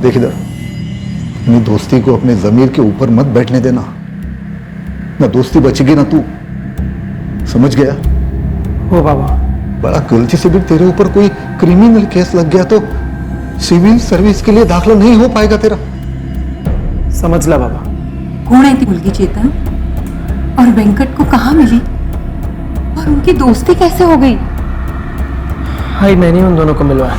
देख इधर। अपनी दोस्ती को अपने जमीर के ऊपर मत बैठने देना, ना दोस्ती बचेगी ना तू, समझ गया? ओ बाबा, बड़ा गलती से भी तेरे ऊपर कोई क्रिमिनल केस लग गया तो सिविल सर्विस के लिए दाखला नहीं हो पाएगा तेरा। समझला बाबा। कौन है थी मुलगी चेतन? और वेंकट को कहाँ मिली? और उनकी दोस्ती कैसे हो गई? भाई मैंने उन दोनों को मिलवाया।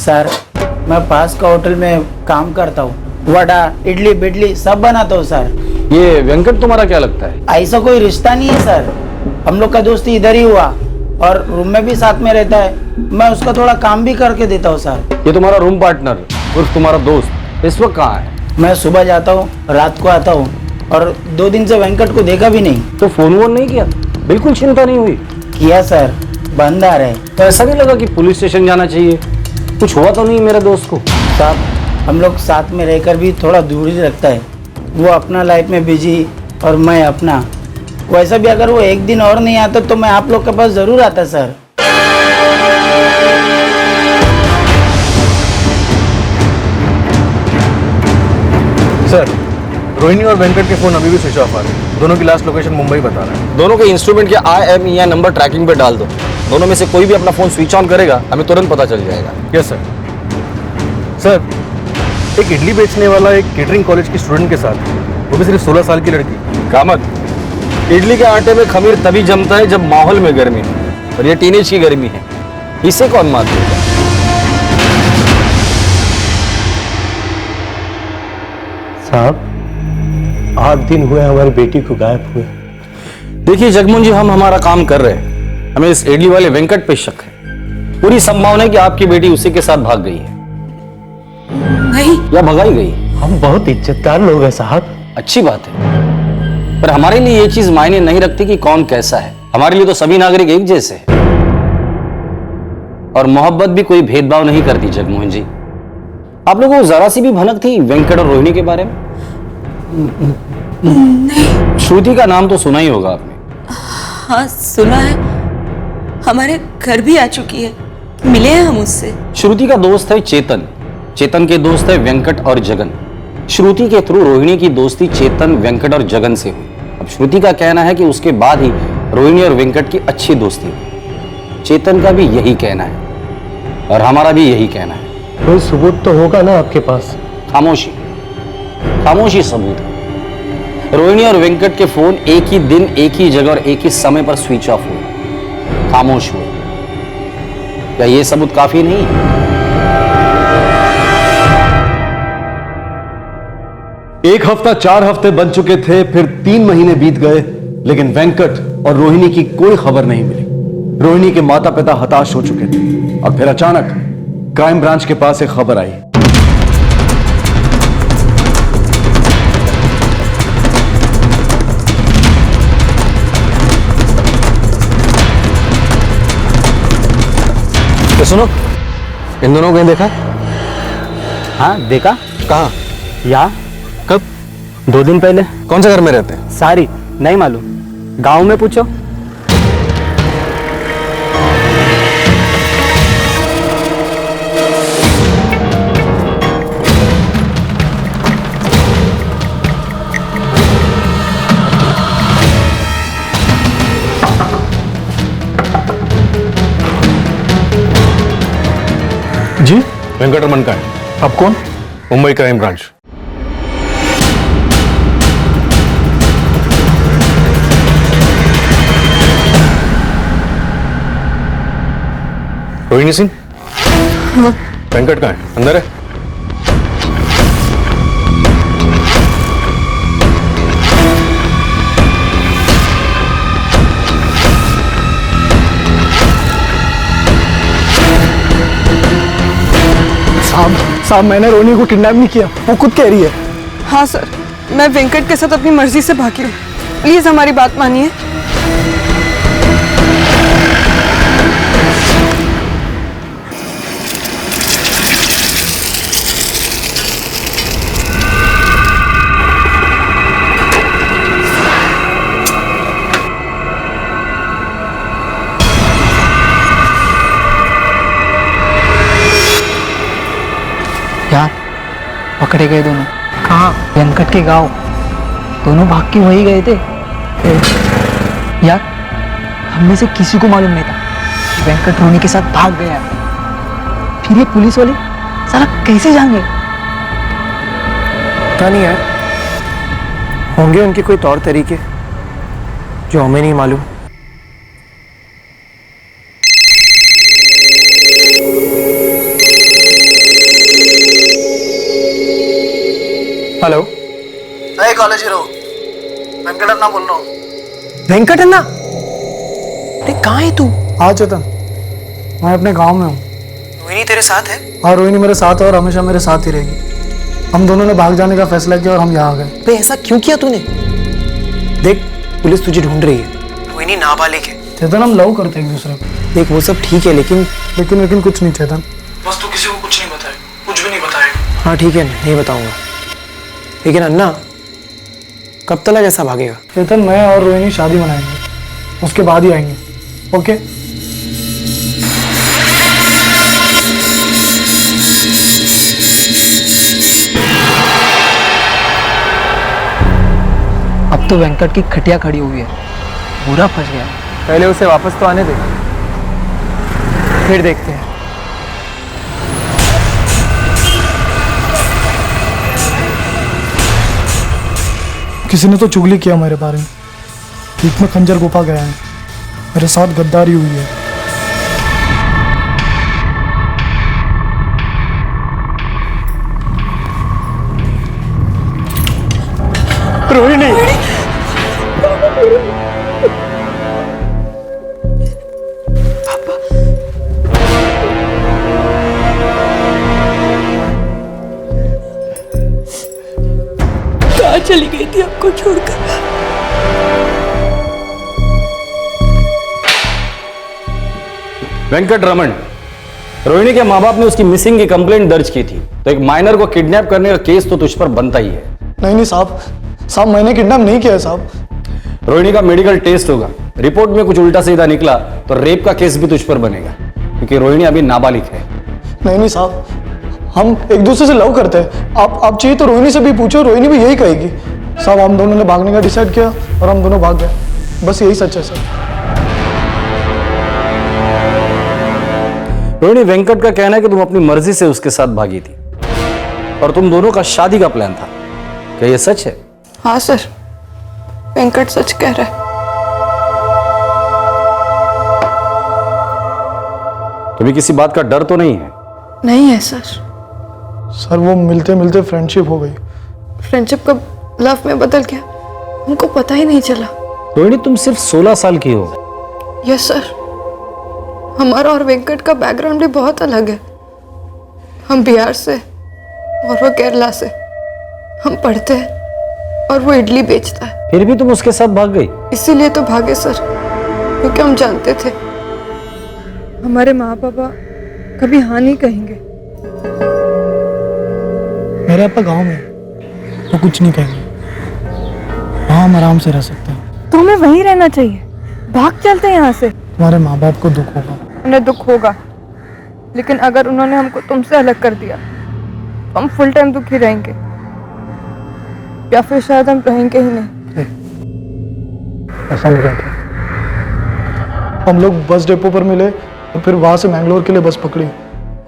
सर, मैं पास का होटल में काम करता हूँ। वड़ा, इडली बिडली सब बनाता हूँ सर। ये वेंकट तुम्हारा क्या लगता है? ऐसा कोई रिश्ता नहीं है सर, हम लोग का दोस्ती इधर ही हुआ और रूम में भी साथ में रहता है। मैं उसका थोड़ा काम भी करके देता हूँ सर। ये तुम्हारा रूम पार्टनर उर्फ तुम्हारा दोस्त इस वक्त कहाँ है? मैं सुबह जाता हूँ, रात को आता हूँ और 2 दिन से वेंकट को देखा भी नहीं। तो फोन वोन नहीं किया? बिल्कुल चिंता नहीं हुई? किया सर, बंद आ रहा है। तो ऐसा नहीं लगा कि पुलिस स्टेशन जाना चाहिए? कुछ हुआ तो नहीं मेरे दोस्त को? साहब, हम लोग साथ में रहकर भी थोड़ा दूरी रखता है। वो अपना लाइफ में बिजी और मैं अपना। वैसा भी अगर वो एक दिन और नहीं आता तो मैं आप लोग के पास जरूर आता सर। सर, रोहिणी और वेंकट के फोन अभी भी स्विच ऑफ आ रहे हैं। दोनों की लास्ट लोकेशन मुंबई बता रहा है। दोनों के इंस्ट्रूमेंट के IMEI नंबर ट्रैकिंग पे डाल दो। दोनों में से कोई भी अपना फोन स्विच ऑन करेगा हमें तुरंत पता चल जाएगा। Yes sir. सर, एक इडली बेचने वाला एक केटरिंग कॉलेज की स्टूडेंट के साथ, वो भी सिर्फ 16 साल की लड़की। कामत, इडली के आटे में खमीर तभी जमता है जब माहौल में गर्मी हो, और ये टीनेज की गर्मी है, इसे कौन मात देगा? साहब, 8 दिन हुए हमारी बेटी को गायब हुए। देखिए जगमोहन जी, हम हमारा काम कर रहे हैं। हमें इस इडली वाले वेंकट पे शक है। पूरी संभावना है कि आपकी बेटी उसी के साथ भाग गई है। नहीं, या भगाई गई। हम बहुत इज्जतदार लोग हैं साहब। अच्छी बात है, पर हमारे लिए ये चीज मायने नहीं रखती कि कौन कैसा है। हमारे लिए तो सभी नागरिक एक जैसे हैं। और मोहब्बत भी कोई भेदभाव नहीं करती जगमोहन जी। आप लोगों को जरा सी भी भनक थी वेंकट और रोहिणी के बारे में? नहीं। श्रुति का नाम तो सुना ही होगा आपने। हाँ, सुना है। हमारे घर भी आ चुकी है, मिले हैं हम उससे। श्रुति का दोस्त है चेतन, चेतन के दोस्त है वेंकट और जगन। श्रुति के थ्रू रोहिणी की दोस्ती चेतन, वेंकट और जगन से हुई। अब श्रुति का कहना है कि उसके बाद ही रोहिणी और वेंकट की अच्छी दोस्ती हुई। चेतन का भी यही कहना है और हमारा भी यही कहना है। कोई सबूत तो होगा ना आपके पास? खामोशी, खामोशी सबूत है। रोहिणी और वेंकट के फोन एक ही दिन, एक ही जगह और एक ही समय पर स्विच ऑफ हुए, खामोश हुए। क्या यह सबूत काफी नहीं है? एक हफ्ता 4 हफ्ते बन चुके थे, फिर 3 महीने बीत गए, लेकिन वेंकट और रोहिणी की कोई खबर नहीं मिली। रोहिणी के माता पिता हताश हो चुके थे और फिर अचानक क्राइम ब्रांच के पास एक खबर आई। तो सुनो, इन दोनों को कहीं देखा? हाँ देखा। कहाँ? या कब? 2 दिन पहले। कौन से घर में रहते हैं? सारी नहीं मालूम, गांव में पूछो। जी, वेंकटरमन का है। आप कौन? Mumbai crime branch. रोहिणी सिंह? वेंकट का है, अंदर है। साहब, मैंने रोहिणी को किडनैप नहीं किया, वो खुद कह रही है। हाँ सर, मैं वेंकट के साथ अपनी मर्जी से भागी हूँ। प्लीज हमारी बात मानिए। यार, पकड़े गए दोनों। कहाँ? वेंकट के गांव। दोनों भाग के वही गए थे। यार हम में से किसी को मालूम नहीं था कि वेंकट रोनी के साथ भाग गया है। फिर ये पुलिस वाले साला कैसे जान गए? पता नहीं यार, होंगे उनके कोई तौर तरीके जो हमें नहीं मालूम। हेलो, नए कॉलेज हीरो वेंकट अन्ना बोल रहा हूँ। वेंकट अन्ना, अरे कहाँ है तू? हाँ चेतन, मैं अपने गांव में हूँ। रोहिणी तेरे साथ है? हाँ, रोहिणी मेरे साथ है और हमेशा मेरे साथ ही रहेगी। हम दोनों ने भाग जाने का फैसला किया और हम यहाँ आ गए। बे ऐसा क्यों किया तूने? देख, पुलिस तुझे ढूंढ रही है। रोहिणी नाबालिग है। चेतन, हम लव करते हैं एक दूसरे को। देख वो सब ठीक है, लेकिन कुछ नहीं चेतन। बस तू किसी को कुछ नहीं बताए, कुछ भी नहीं बताएगा। हाँ ठीक है, नहीं बताऊंगा। लेकिन अन्ना, कब तक ऐसा भागेगा? चेतन, मैं और रोहिणी शादी मनाएंगे, उसके बाद ही आएंगे। ओके? अब तो वेंकट की खटिया खड़ी हुई है, बुरा फंस गया। पहले उसे वापस तो आने दे, फिर देखते हैं। किसी ने तो चुगली किया मेरे बारे में। बीच में खंजर गुफा गया है, मेरे साथ गद्दारी हुई है। रोहिणी, कहाँ चली गई थी आपको छोड़कर? वेंकट रमन, रोहिणी के माँ बाप ने उसकी मिसिंग की कंप्लेंट दर्ज की थी, तो एक माइनर को किडनैप करने का केस तो तुझ पर बनता ही है। नहीं साहब, मैंने किडनैप नहीं किया है साहब। रोहिणी का मेडिकल टेस्ट होगा, रिपोर्ट में कुछ उल्टा सीधा निकला तो रेप का केस भी तुझ पर बनेगा, क्योंकि रोहिणी अभी नाबालिग है। नहीं साहब, हम एक दूसरे से लव करते हैं। आप चाहिए तो रोहिणी से भी पूछो, रोहिणी भी यही कहेगी। साहब, हम दोनों ने भागने का डिसाइड किया और हम दोनों भाग गए, बस यही सच है सर। रोहिणी, वेंकट का कहना है कि तुम अपनी मर्जी से उसके साथ भागी थी और तुम दोनों का शादी का प्लान था, क्या ये सच है? हाँ सर, वेंकट सच कह रहा है। तुम्हें किसी बात का डर तो नहीं है? नहीं है सर। सर, वो मिलते मिलते फ्रेंडशिप हो गई। फ्रेंडशिप कब लव में बदल गया, हमको पता ही नहीं चला। रोहिणी, तुम सिर्फ 16 साल की हो। यस सर, हमारा और वेंकट का बैकग्राउंड भी बहुत अलग है। हम बिहार से और वो केरला से। हम पढ़ते हैं और वो इडली बेचता है। फिर भी तुम उसके साथ भाग गई? इसीलिए तो भागे सर, क्योंकि हम जानते थे हमारे माँ पापा कभी हाँ नहीं कहेंगे। मेरे पापा गांव में, वो कुछ नहीं कहेंगे। वहाँ हम आराम से रह सकते हैं। तो हमें वहीं रहना चाहिए, भाग चलते हैं यहाँ से। तुम्हारे माँ बाप को दुख होगा। उन्हें दुख होगा, लेकिन अगर उन्होंने हमको तुमसे अलग कर दिया तो हम फुल टाइम दुखी रहेंगे, या फिर शायद हम रहेंगे ही नहीं। ऐसा नहीं कहते। हम लोग बस डिपो पर मिले और फिर वहां से मैंगलोर के लिए बस पकड़ी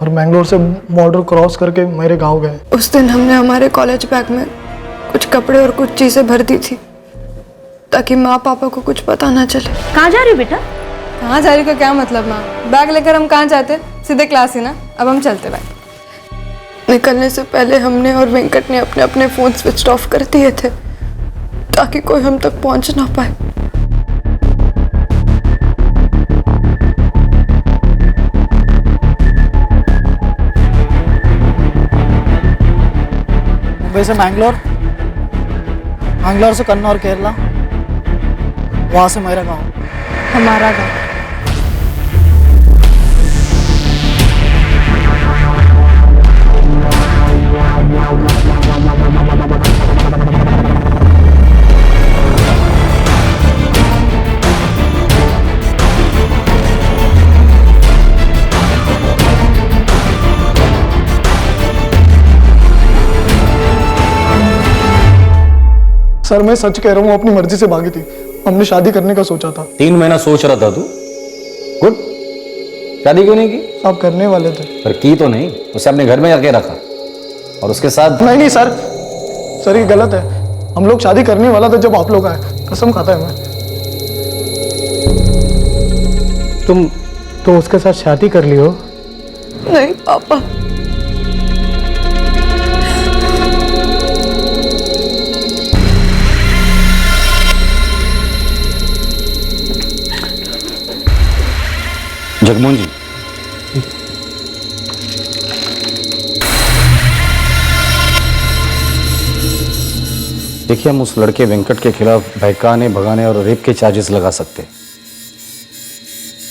और मैंगलोर से बॉर्डर क्रॉस करके मेरे गांव गए। उस दिन हमने हमारे कॉलेज बैग में कुछ कपड़े और कुछ चीजें भर दी थी ताकि माँ पापा को कुछ पता ना चले। कहाँ जा रही हो बेटा? कहाँ जा रही का क्या मतलब माँ? बैग लेकर हम कहाँ जाते, सीधे क्लास ही ना। अब हम चलते बैग। निकलने से पहले हमने और वेंकट ने अपने अपने फोन स्विच ऑफ कर दिए थे ताकि कोई हम तक पहुंच ना पाए। मुंबई से मैंगलोर, मैंगलोर से कन्नौर केरला, वहां से मेरा गांव, हमारा गांव। सर मैं सच कह रहा हूँ, अपनी मर्जी से भागी थी। हमने शादी करने का सोचा था। 3 महीना सोच रहा था तू? गुड। शादी क्यों नहीं की? आप करने वाले थे। पर की तो नहीं, उसे अपने घर में जाके रखा और उसके साथ। नहीं सर, सर ये गलत है। हम लोग शादी करने वाला था जब आप लोग आए, कसम खाता है मैं। तुम उसके साथ शादी कर ली हो? नहीं पापा, जगमोहन जी, देखिए हम उस लड़के वेंकट के खिलाफ बहकाने, भगाने और रेप के चार्जेस लगा सकते हैं।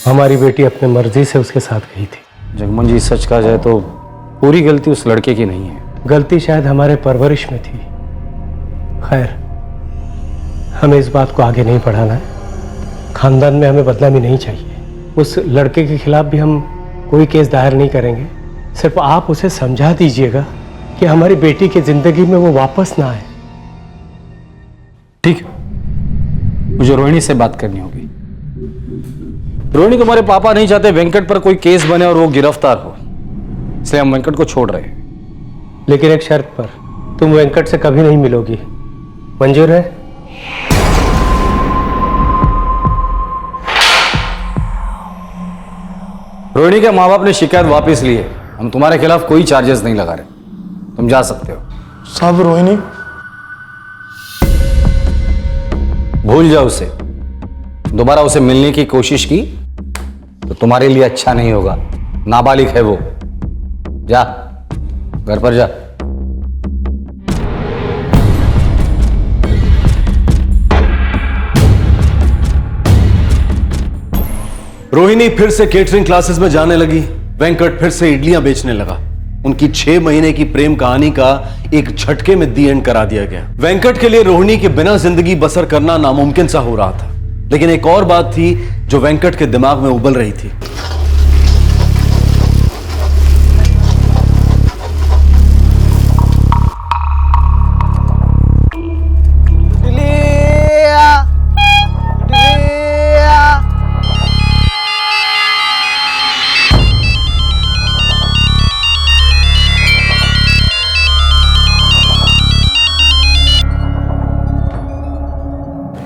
हमारी बेटी अपने मर्जी से उसके साथ गई थी। जगमोहन जी, सच कहा जाए तो पूरी गलती उस लड़के की नहीं है। गलती शायद हमारे परवरिश में थी। खैर, हमें इस बात को आगे नहीं बढ़ाना है। खानदान में हमें बदनामी नहीं चाहिए। उस लड़के के खिलाफ भी हम कोई केस दायर नहीं करेंगे। सिर्फ आप उसे समझा दीजिएगा कि हमारी बेटी की जिंदगी में वो वापस ना आए। ठीक है, मुझे रोहिणी से बात करनी होगी। रोहिणी, तुम्हारे पापा नहीं चाहते वेंकट पर कोई केस बने और वो गिरफ्तार हो, इसलिए हम वेंकट को छोड़ रहे हैं। लेकिन एक शर्त पर, तुम वेंकट से कभी नहीं मिलोगी। मंजूर है? रोहिणी के माँ बाप ने शिकायत वापस ली है। हम तुम्हारे खिलाफ कोई चार्जेस नहीं लगा रहे, तुम जा सकते हो। साहब रोहिणी, भूल जाओ उसे। दोबारा उसे मिलने की कोशिश की तो तुम्हारे लिए अच्छा नहीं होगा। नाबालिग है वो। जा, घर पर जा। रोहिणी फिर से केटरिंग क्लासेस में जाने लगी। वेंकट फिर से इडलियां बेचने लगा। उनकी 6 महीने की प्रेम कहानी का एक झटके में दी एंड करा दिया गया। वेंकट के लिए रोहिणी के बिना जिंदगी बसर करना नामुमकिन सा हो रहा था। लेकिन एक और बात थी जो वेंकट के दिमाग में उबल रही थी।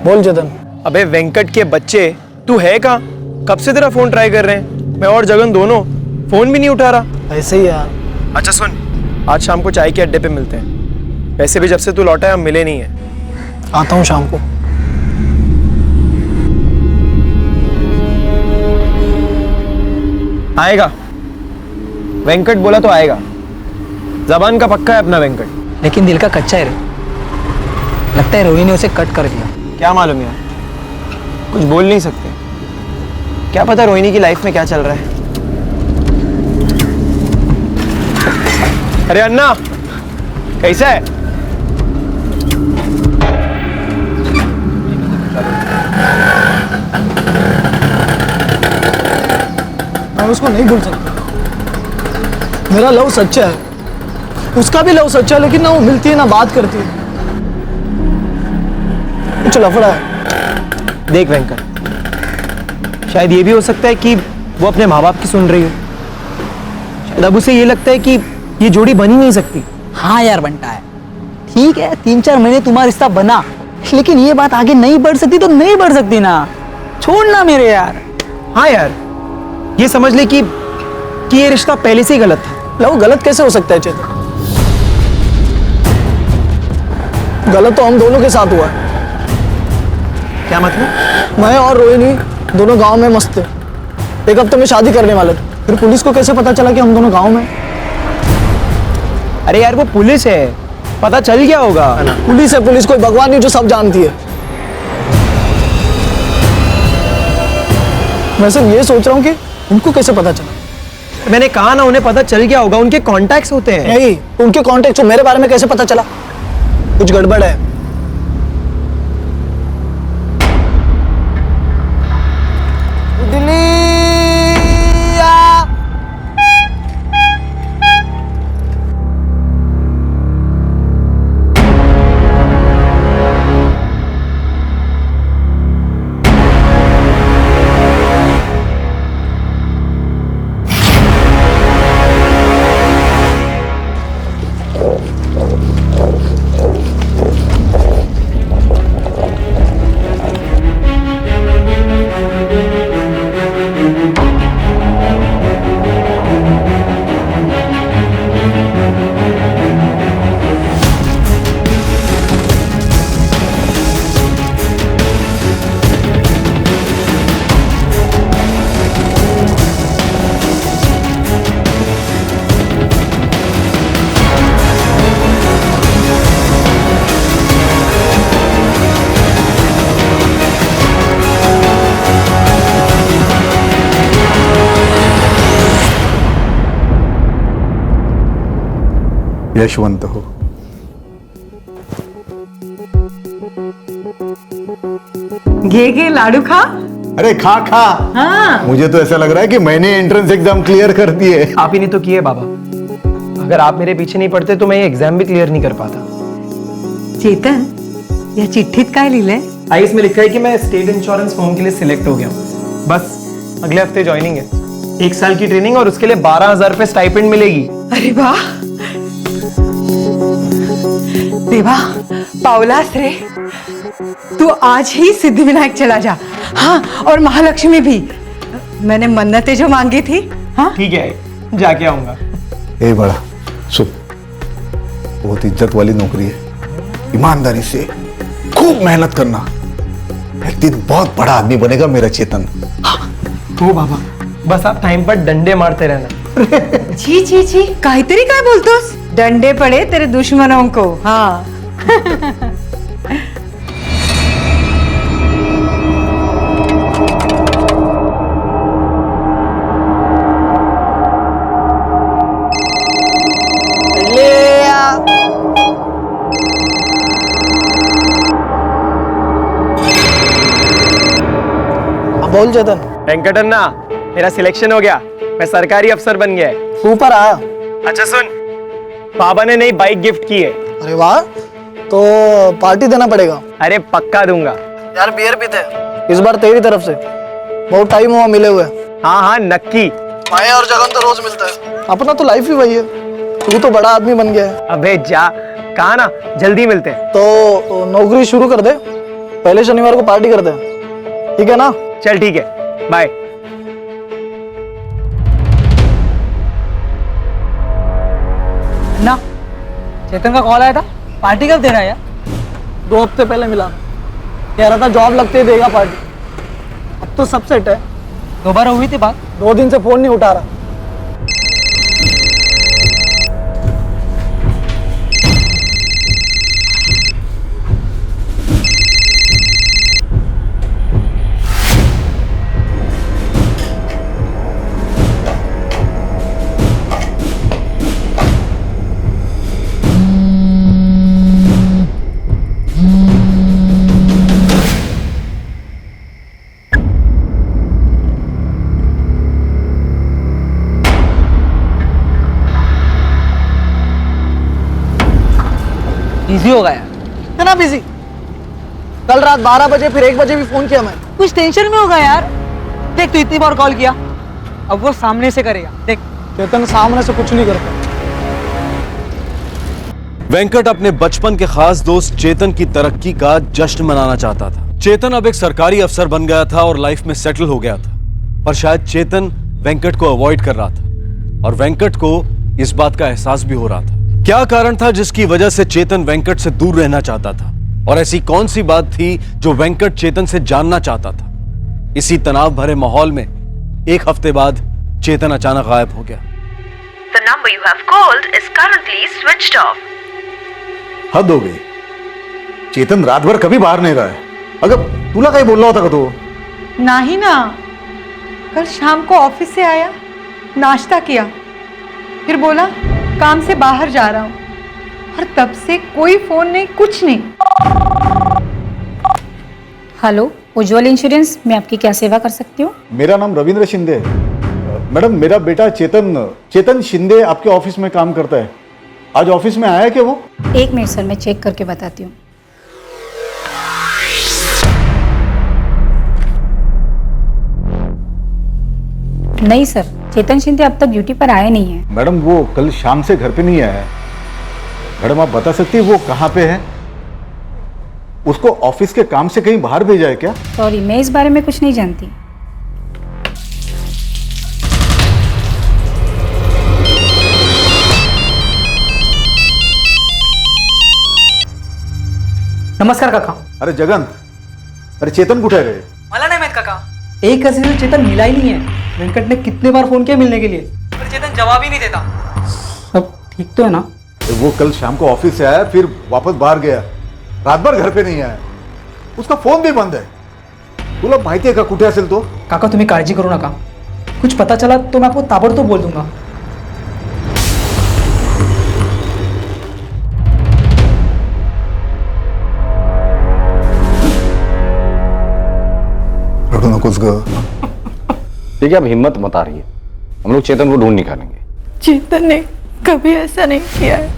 बोल चेतन। अबे वेंकट के बच्चे, तू है कहाँ? कब से तेरा फोन ट्राई कर रहे हैं, मैं और जगन दोनों। फोन भी नहीं उठा रहा। ऐसे ही यार। अच्छा सुन, आज शाम को चाय के अड्डे पे मिलते हैं। वैसे भी जब से तू लौटा है हम मिले नहीं है। आता हूँ शाम को। आएगा, वेंकट बोला तो आएगा। जबान का पक्का है अपना वेंकट। लेकिन दिल का कच्चा है रे। लगता है रोहिणी ने उसे कट कर दिया। क्या मालूम यार, कुछ बोल नहीं सकते। क्या पता रोहिणी की लाइफ में क्या चल रहा है। अरे अन्ना, कैसा है? मैं उसको नहीं भूल सकता। मेरा लव सच्चा है, उसका भी लव सच्चा है, लेकिन ना वो मिलती है ना बात करती है। कुछ लफड़ा है। देख वेंकट, शायद ये भी हो सकता है कि वो अपने माँ बाप की सुन रही हो। शायद अब उसे ये लगता है कि ये जोड़ी बन ही नहीं सकती। हाँ यार बनता है। ठीक है, 3-4 महीने तुम्हारा रिश्ता बना, लेकिन ये बात आगे नहीं बढ़ सकती तो नहीं बढ़ सकती ना। छोड़ना मेरे यार। हाँ यार, ये समझ ले कि ये रिश्ता पहले से ही गलत था। लव गलत कैसे हो सकता है चेतन? गलत तो हम दोनों के साथ हुआ है। क्या मतलब? मैं और रोहिणी दोनों गांव में मस्त थे। एक हफ्ते में शादी करने वाले थे। फिर पुलिस को कैसे पता चला कि हम दोनों गांव में? अरे यार वो पुलिस है, पता चल गया होगा। पुलिस है, पुलिस कोई भगवान नहीं जो सब जानती है। मैं सिर्फ ये सोच रहा हूँ कि उनको कैसे पता चला। मैंने कहा ना, उन्हें पता चल गया होगा। उनके कॉन्टैक्ट्स होते हैं। नहीं, उनके कॉन्टैक्ट मेरे बारे में कैसे पता चला? कुछ गड़बड़ है। यशवंत हो। घे लाडू खा। अरे खा खा। हाँ। मुझे तो ऐसा लग रहा है कि मैंने एंट्रेंस एग्जाम क्लियर कर दिए। आप ही ने तो किए बाबा, अगर आप मेरे पीछे नहीं पड़ते तो मैं ये एग्जाम भी क्लियर नहीं कर पाता। चेतन, या चिट्ठीत काय लिहिलंय? आई इसमें लिखा है कि मैं स्टेट इंश्योरेंस फॉर्म के लिए सिलेक्ट हो गया हूँ। बस अगले हफ्ते ज्वाइनिंग है, 1 साल की ट्रेनिंग और उसके लिए 12,000 रुपए स्टाइपेंड मिलेगी। अरे वाह, देवा पावलास रे, तू आज ही सिद्धिविनायक चला जा। हाँ, और महालक्ष्मी भी, मैंने मन्नतें जो मांगी थी। हाँ ठीक है, जाके आऊंगा। ए बड़ा सुन, बहुत इज्जत वाली नौकरी है, ईमानदारी से खूब मेहनत करना, एक दिन बहुत बड़ा आदमी बनेगा मेरा चेतन। हो बाबा, बस आप टाइम पर डंडे मारते रहना। छी छी छी, काहीतरी काय बोलतोस? डंडे पड़े तेरे दुश्मनों को। हाँ। बोल चेतन। वेंकटन्ना, मेरा सिलेक्शन हो गया, मैं सरकारी अफसर बन गया। ऊपर आया। अच्छा सुन, बाबा ने नई बाइक गिफ्ट की है। अरे वाह, तो पार्टी देना पड़ेगा। अरे पक्का दूंगा। यार बियर पीते इस बार तेरी तरफ से, बहुत टाइम हुआ मिले हुए। हाँ हाँ नक्की। माया और जगन तो रोज मिलता है, अपना तो लाइफ ही वही है। तू तो बड़ा आदमी बन गया है। अबे जा, कहा ना जल्दी मिलते हैं। तो नौकरी शुरू कर दे, पहले शनिवार को पार्टी करते हैं, ठीक है ना? चल ठीक है, बाय। ना चेतन का कॉल आया था, पार्टी कब देना है यार? 2 हफ्ते पहले मिला, कह रहा था जॉब लगते ही देगा पार्टी। अब तो सब सेट है। दोबारा हुई थी बात? 2 दिन से फोन नहीं उठा रहा। बिजी हो गया है ना बिजी? कल रात 12 बजे फिर 1 बजे भी फोन किया मैं। कुछ टेंशन में होगा यार। देख तू इतनी बार कॉल किया, अब वो सामने से करेगा। देख चेतन सामने से कुछ नहीं करता। वेंकट अपने बचपन के खास दोस्त चेतन की तरक्की का जश्न मनाना चाहता था। चेतन अब एक सरकारी अफसर बन गया था और लाइफ में सेटल हो गया था, पर शायद चेतन वेंकट को अवॉइड कर रहा था और वेंकट को इस बात का एहसास भी हो रहा था। क्या कारण था जिसकी वजह से चेतन वेंकट से दूर रहना चाहता था, और ऐसी कौन सी बात थी जो वेंकट चेतन से जानना चाहता था? इसी तनाव भरे माहौल में 1 हफ्ते बाद चेतन अचानक गायब हो गया। The number you have called is currently switched off. हद हो गई, चेतन रात भर कभी बाहर नहीं रहा है। अगर तुला काही बोलला होता का तो? नहीं ना, कल शाम को ऑफिस से आया, नाश्ता किया, फिर बोला काम से बाहर जा रहा हूँ, और तब से कोई फोन नहीं, कुछ नहीं। हेलो, उज्ज्वल इंश्योरेंस, मैं आपकी क्या सेवा कर सकती हूँ? मेरा नाम रविंद्र शिंदे है। मैडम, मेरा बेटा चेतन शिंदे आपके ऑफिस में काम करता है। आज ऑफिस में आया क्या वो? 1 मिनट सर, मैं चेक करके बताती हूँ। नहीं सर, चेतन शिंदे अब तक ड्यूटी पर आए नहीं है। मैडम, वो कल शाम से घर पे नहीं आया है। मैडम, आप बता सकती है वो कहाँ पे है? उसको ऑफिस के काम से कहीं बाहर भेजा है क्या? सॉरी, मैं इस बारे में कुछ नहीं जानती। नमस्कार काका. अरे जगन, अरे चेतन कुठे रे? मला नाही माहित काका. एक हफ्ते से चेतन मिला ही नहीं है. वेंकट ने कितने बार फोन किया मिलने के लिए, पर चेतन जवाब ही नहीं देता. सब ठीक तो है ना? वो कल शाम को ऑफिस से आया, फिर वापस बाहर गया, रात भर घर पे नहीं आया. उसका फोन भी बंद है. तुला माहिती आहे का कुठे असेल तो? काका तुम्ही काळजी करू नका. कुछ पता चला तो मैं आपको ताबड़तोड़ बोल दूंगा. नकोस ग. ठीक है, अब हिम्मत मत आ रही है, हम लोग चेतन को ढूंढ निकालेंगे. चेतन ने कभी ऐसा नहीं किया है,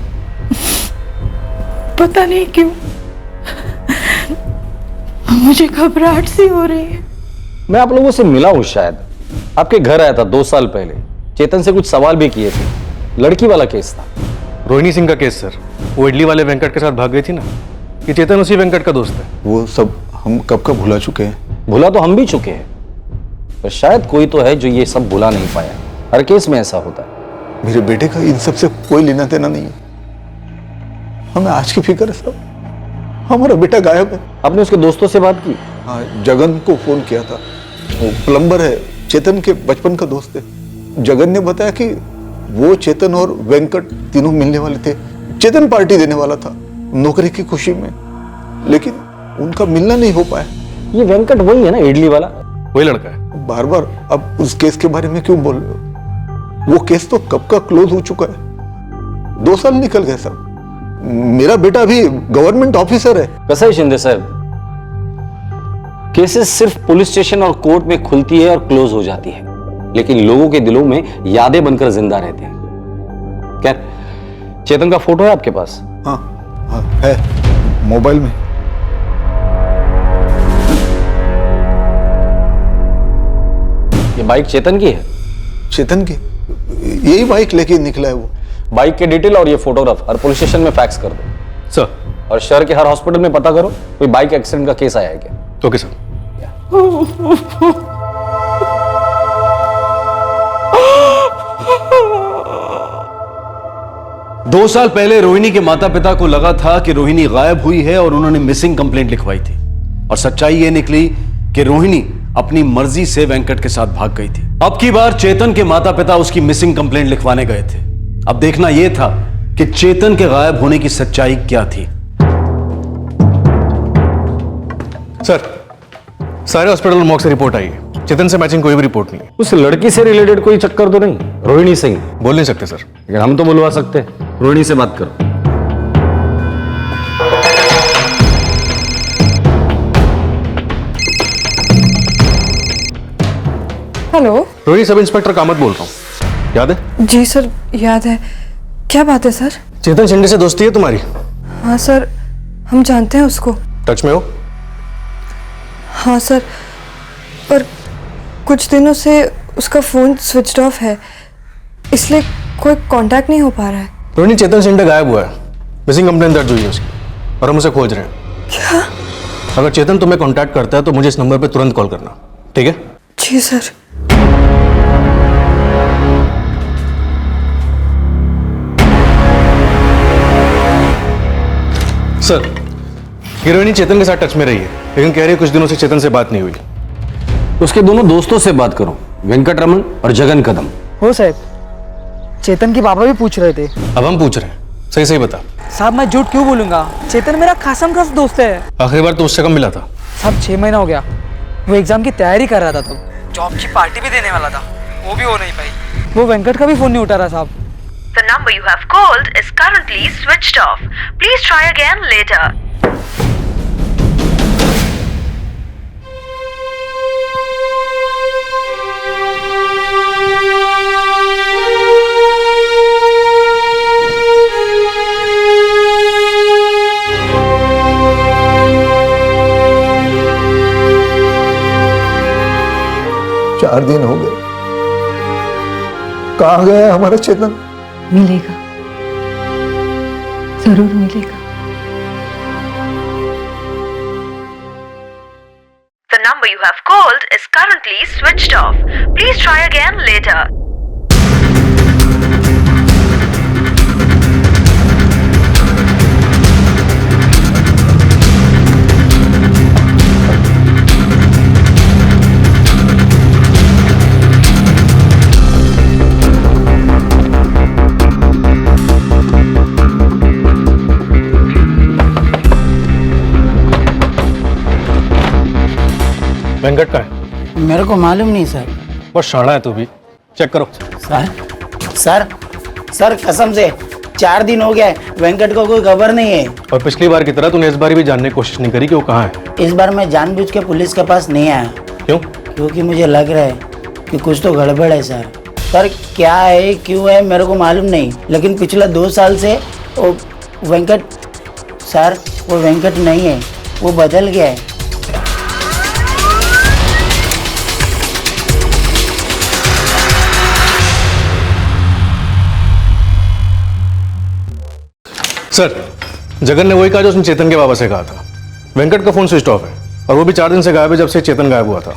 पता नहीं क्यों मुझे घबराहट सी हो रही है. मैं आप लोगों से मिला हूं, शायद आपके घर आया था 2 साल पहले. चेतन से कुछ सवाल भी किए थे. लड़की वाला केस था. रोहिणी सिंह का केस सर. वो इडली वाले वेंकट के साथ भाग गई थी ना. ये चेतन उसी वेंकट का दोस्त है. वो सब हम कब का भुला चुके हैं. भुला तो हम भी चुके हैं, पर शायद कोई तो है जो ये सब भुला नहीं पाया. हर केस में ऐसा होता है. मेरे बेटे का इन सब से कोई लेना देना नहीं है. हमें आज की फिक्र है सब. हमारा बेटा गायब है. आपने उसके दोस्तों से बात की? हाँ, जगन को फोन किया था. वो प्लम्बर है, चेतन के बचपन का दोस्त है. जगन ने बताया कि वो चेतन और वेंकट तीनों मिलने वाले थे. चेतन पार्टी देने वाला था नौकरी की खुशी में, लेकिन उनका मिलना नहीं हो पाया. ये वेंकट वही है ना, इडली वाला? वही लड़का है. बार बार अब उस केस के बारे में क्यों बोल रहे हो? वो केस तो कब का क्लोज हो चुका है. 2 साल निकल गए सब. मेरा बेटा भी गवर्नमेंट ऑफिसर है. कैसा है शिंदे साहब, केसेस सिर्फ पुलिस स्टेशन और कोर्ट में खुलती है और क्लोज हो जाती है, लेकिन लोगों के दिलों में यादें बनकर जिंदा रहते हैं. खैर, चेतन का फोटो है आपके पास? हाँ, हाँ है, मोबाइल में. ये बाइक चेतन की है? चेतन की? यही बाइक लेके निकला है वो. बाइक के डिटेल और ये फोटोग्राफ हर पुलिस स्टेशन में फैक्स कर दो सर. और शहर के हर हॉस्पिटल में पता करो कोई बाइक एक्सीडेंट का केस आया है क्या. Okay sir. 2 साल पहले रोहिणी के माता पिता को लगा था कि रोहिणी गायब हुई है और उन्होंने मिसिंग कंप्लेंट लिखवाई थी. और सच्चाई यह निकली कि रोहिणी अपनी मर्जी से वेंकट के साथ भाग गई थी. अब की बार चेतन के माता पिता उसकी मिसिंग कंप्लेंट लिखवाने गए थे. अब देखना यह था कि चेतन के गायब होने की सच्चाई क्या थी. सर, सारे हॉस्पिटल मॉक से रिपोर्ट आई है. चेतन से मैचिंग कोई भी रिपोर्ट नहीं है. उस लड़की से रिलेटेड कोई चक्कर तो नहीं? रोहिणी सिंह बोल नहीं सकते सर, लेकिन हम तो बुलवा सकते हैं. रोहिणी से बात करो. Hello. Rohini, sub inspector Kamat बोल रहा हूँ. याद है? जी सर, याद है. क्या बात है सर? चेतन शिंदे से दोस्ती है तुम्हारी? हाँ सर, हम जानते हैं उसको. टच में हो? हाँ सर, पर कुछ दिनों से उसका फोन स्विच ऑफ है, इसलिए कोई कांटेक्ट नहीं हो पा रहा है. रोहिणी, चेतन शिंदे गायब हुआ है. मिसिंग कंप्लेंट दर्ज हुई है उसकी और हम उसे खोज रहे हैं. क्या? अगर चेतन तुम्हें कांटेक्ट करता है तो मुझे इस नंबर पे तुरंत कॉल करना, ठीक है? जी सर. सर, ये रोहिणी चेतन के साथ टच में रही है, लेकिन कह रही है कुछ दिनों से चेतन से बात नहीं हुई. उसके दोनों दोस्तों से बात करो, वेंकट रमन और जगन कदम. हो साहब, चेतन के पापा भी पूछ रहे थे. अब हम पूछ रहे हैं, सही सही बता. साहब, मैं झूठ क्यों बोलूंगा? चेतन मेरा खासम खास दोस्त है. आखिरी बार तो उससे कब मिला था? साहब 6 महीना हो गया. वो एग्जाम की तैयारी कर रहा था, तो जॉब की पार्टी भी देने वाला था, वो भी हो नहीं पाई. वो वेंकट का भी फोन नहीं उठा रहा साहब. The number you have called is currently switched off. Please try again later. चार दिन हो गए. कहाँ गया हमारा चेतन? मिलेगा, जरूर मिलेगा. The number you have called is currently switched off. Please try again later. Venkat का है? मेरे को मालूम नहीं सर. बहुत शाना है तू भी. चेक करो. सर कसम से 4 दिन हो गया है, वेंकट को कोई खबर नहीं है. और पिछली बार की तरह तूने इस बार भी जानने की कोशिश नहीं करी कि वो कहाँ है. इस बार मैं जानबूझ के पुलिस के पास नहीं आया. क्यों? क्योंकि मुझे लग रहा है कि कुछ तो गड़बड़ है सर। पर क्या है क्यों है मेरे को मालूम नहीं, लेकिन पिछले 2 साल से वो वेंकट सर, वो वेंकट नहीं है, वो बदल गया है। सर, जगन ने वही कहा जो उसने चेतन के बाबा से कहा था। वेंकट का फोन स्विच ऑफ है और वो भी 4 दिन से गायब है, जब से चेतन गायब हुआ था।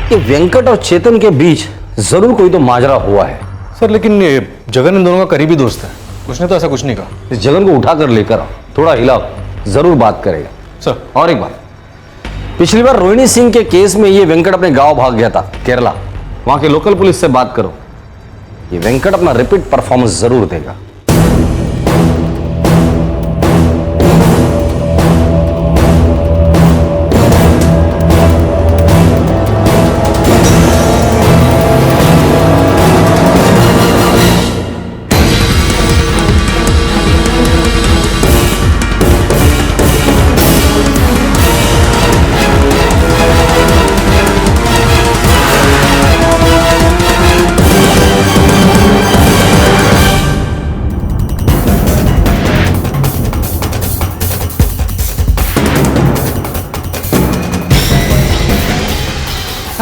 ये वेंकट और चेतन के बीच जरूर कोई तो माजरा हुआ है। सर लेकिन ये जगन इन दोनों का करीबी दोस्त है, उसने तो ऐसा कुछ नहीं कहा। इस जगन को उठाकर लेकर आओ, थोड़ा हिलाओ, जरूर बात करेगा। सर और एक बात, पिछली बार रोहिणी सिंह के केस में ये वेंकट अपने गांव भाग गया था, केरला। वहां के लोकल पुलिस से बात करो, ये वेंकट अपना रिपीट परफॉर्मेंस जरूर देगा।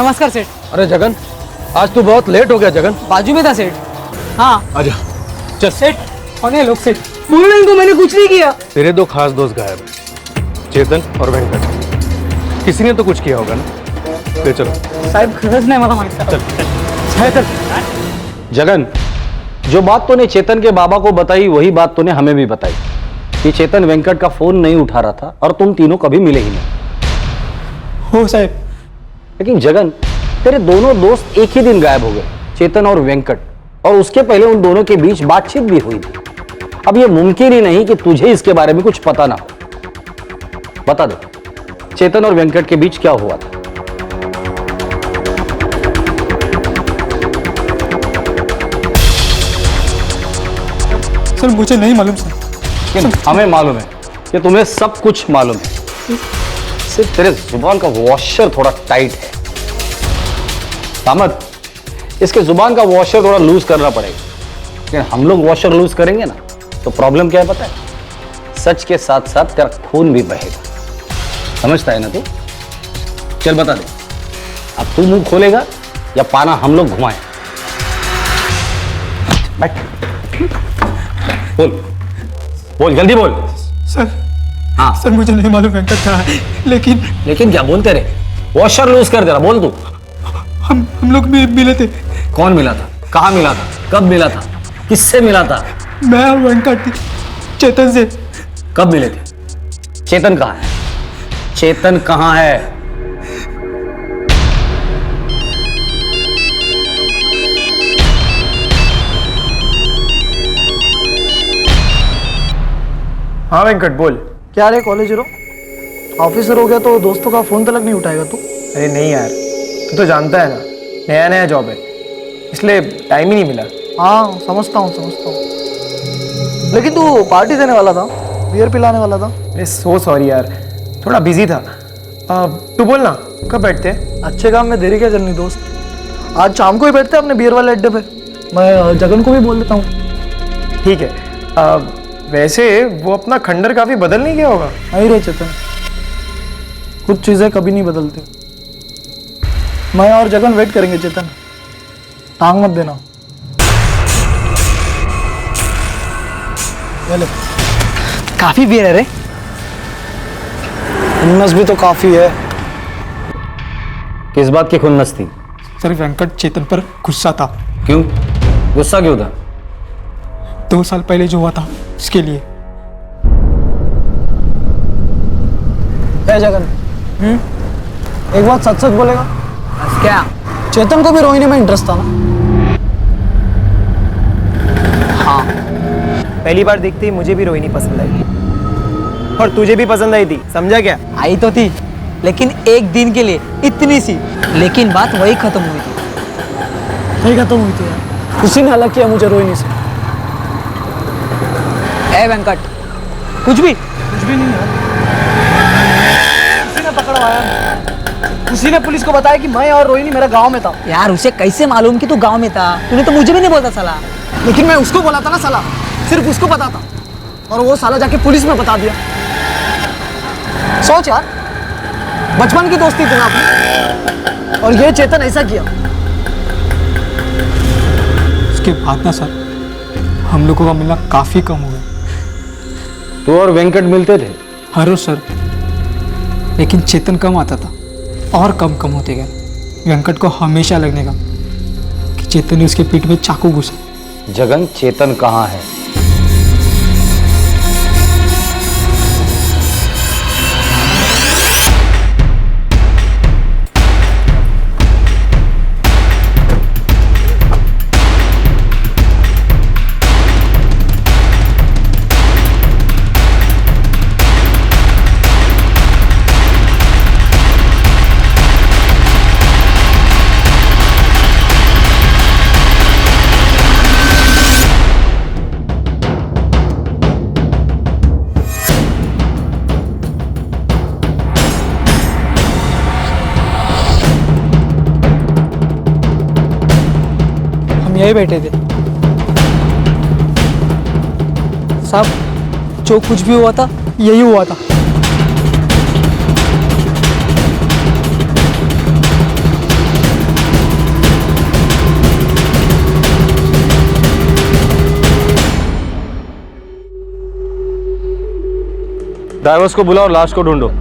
नमस्कार सेठ। अरे जगन, आज तू बहुत लेट हो गया जगन। बाजू में था सेठ। हाँ आजा चल। सेठ कौन है लोग? सेठ बोल रहे इनको, मैंने कुछ नहीं किया। तेरे 2 खास दोस्त गायब है, चेतन और वेंकट। किसी ने तो कुछ किया होगा ना। ले चलो साहब, खरच नाही मला माहिती। चल जगन, जो बात तूने चेतन के बाबा को बताई वही बात तूने हमें भी बताई कि चेतन वेंकट का फोन नहीं उठा रहा था और तुम तीनों कभी मिले ही नहीं। हो साहब। लेकिन जगन, तेरे दोनों दोस्त एक ही दिन गायब हो गए, चेतन और वेंकट, और उसके पहले उन दोनों के बीच बातचीत भी हुई थी। अब यह मुमकिन ही नहीं कि तुझे इसके बारे में कुछ पता ना हो। बता दे, चेतन और वेंकट के बीच क्या हुआ था? सर मुझे नहीं मालूम सर। हमें मालूम है कि तुम्हें सब कुछ मालूम है, सिर्फ तेरे जुबान का वॉशर थोड़ा टाइट है। सामत, इसके जुबान का वॉशर थोड़ा लूज करना पड़ेगा। लेकिन हम लोग वॉशर लूज करेंगे ना तो प्रॉब्लम क्या है पता है? सच के साथ साथ तेरा खून भी बहेगा। समझता है ना तू? चल बता दे, अब तू मुंह खोलेगा या पाना हम लोग घुमाएं? बैठ, बोल बोल, जल्दी बोल। सर हाँ सर, मुझे नहीं मालूम वेंकट कहाँ है, लेकिन क्या बोलते रहे? वॉशर लूज कर दे रहा, बोल तू। हम लोग भी मिले थे। कौन मिला था? कहाँ मिला था? कब मिला था? किससे मिला था? मैं और वेंकट चेतन से। कब मिले थे? चेतन कहाँ है? चेतन कहाँ है? हाँ वेंकट बोल। क्या रे कॉलेज रो, ऑफिसर हो गया तो दोस्तों का फोन तक नहीं उठाएगा तू? अरे नहीं यार, तू तो जानता है ना, नया नया जॉब है, इसलिए टाइम ही नहीं मिला। हाँ समझता हूँ। लेकिन तू पार्टी देने वाला था, बियर पिलाने वाला था। अरे सो सॉरी यार, थोड़ा बिजी था। तू बोल ना, कब बैठते हैं? अच्छे काम में देरी क्या चलनी दोस्त, आज शाम को ही बैठते हैं अपने बियर वाले अड्डे पे। मैं जगन को भी बोल देता हूँ। ठीक है। वैसे वो अपना खंडर काफी बदल नहीं गया होगा? नहीं रे चेतन, कुछ चीजें कभी नहीं बदलती। मैं और जगन वेट करेंगे चेतन, टांग मत देना। ले। काफी बियर है रे। खुन्नस भी तो काफी है। किस बात की खुन्नस थी? सर वेंकट चेतन पर गुस्सा था। क्यों गुस्सा क्यों था? 2 साल पहले जो हुआ था उसके लिए। जगन, एक बात सच सच बोलेगा? क्या? चेतन को भी रोहिणी में इंटरेस्ट था ना? हाँ, पहली बार देखते ही मुझे भी रोहिणी पसंद आई थी, और तुझे भी पसंद आई थी, समझा क्या? आई तो थी, लेकिन एक दिन के लिए, इतनी सी। लेकिन बात वही खत्म हुई थी। नहीं खत्म हुई थी यार, उसी ने अलग किया मुझे रोहिणी से। ए वेंकट, कुछ भी नहीं यार, किसी ने पकड़वाया। उसी ने पुलिस को बताया कि मैं और रोहिणी मेरा गांव में था। यार उसे कैसे मालूम कि तू गांव में था? तूने तो मुझे भी नहीं बोला साला। लेकिन मैं उसको बोला था ना साला, सिर्फ उसको पता था, और वो साला जाके पुलिस में बता दिया। सोच यार, बचपन की दोस्ती थी ना अपनी, और ये चेतन ऐसा किया। उसके बाद ना सर, हम लोगों का मिलना काफी कम हो गया। तू और वेंकट मिलते थे? हर रोज सर, लेकिन चेतन कम आता था और कम होते गए। वेंकट को हमेशा लगने का कि चेतन ने उसके पीठ में चाकू घुसा। जगन, चेतन कहाँ है? यही बैठे थे साहब, जो कुछ भी हुआ था यही हुआ था। ड्राइवर्स को बुलाओ, लाश को ढूंढो।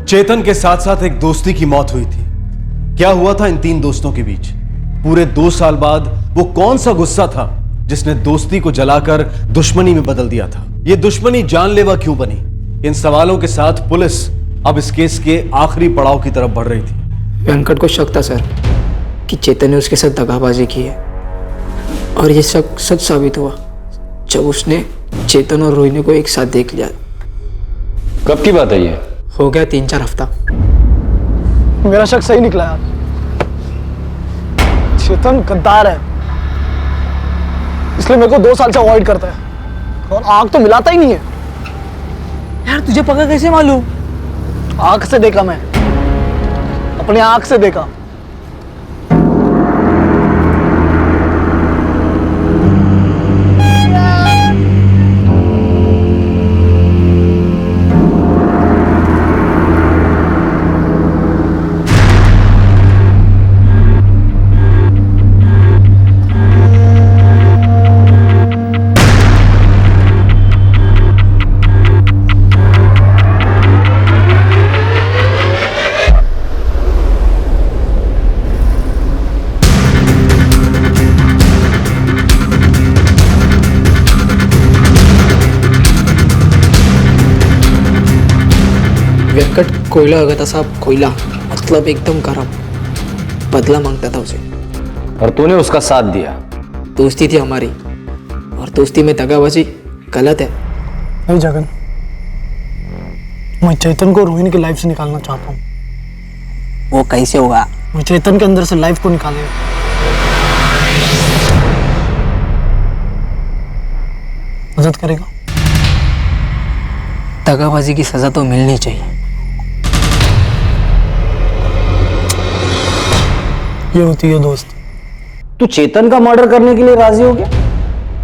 चेतन के साथ साथ एक दोस्ती की मौत हुई थी। क्या हुआ था इन तीन दोस्तों के बीच? पूरे 2 साल बाद वो कौन सा गुस्सा था जिसने दोस्ती को जलाकर दुश्मनी में बदल दिया था? ये दुश्मनी जानलेवा क्यों बनी? इन सवालों के साथ पुलिस अब इस केस के आखिरी पड़ाव की तरफ बढ़ रही थी। वेंकट को शक था सर कि चेतन ने उसके साथ दगाबाजी की है, और ये शक सच साबित हुआ जब उसने चेतन और रोहिणी को एक साथ देख लिया। कब की बात है ये? हो गया 3-4 हफ्ता। मेरा शक सही निकला यार, चेतन गद्दार है, इसलिए मेरे को 2 साल से अवॉइड करता है, और आग तो मिलाता ही नहीं है। यार तुझे पता कैसे मालूम? आंख से देखा मैं, अपनी आंख से देखा। वेंकट कोयला हो गया था साहब, कोयला, मतलब एकदम गर्म। बदला मांगता था उसे, और तूने उसका साथ दिया। दोस्ती थी हमारी, और दोस्ती में दगाबाजी गलत है। नहीं जगन, मैं चेतन को रोहिणी की लाइफ से निकालना चाहता हूँ। वो कैसे होगा? मैं चेतन के अंदर से लाइफ को निकालेगा। मदद करेगा? दगाबाजी की सजा तो मिलनी चाहिए। ये होती है दोस्त। तू चेतन का मर्डर करने के लिए राजी हो गया?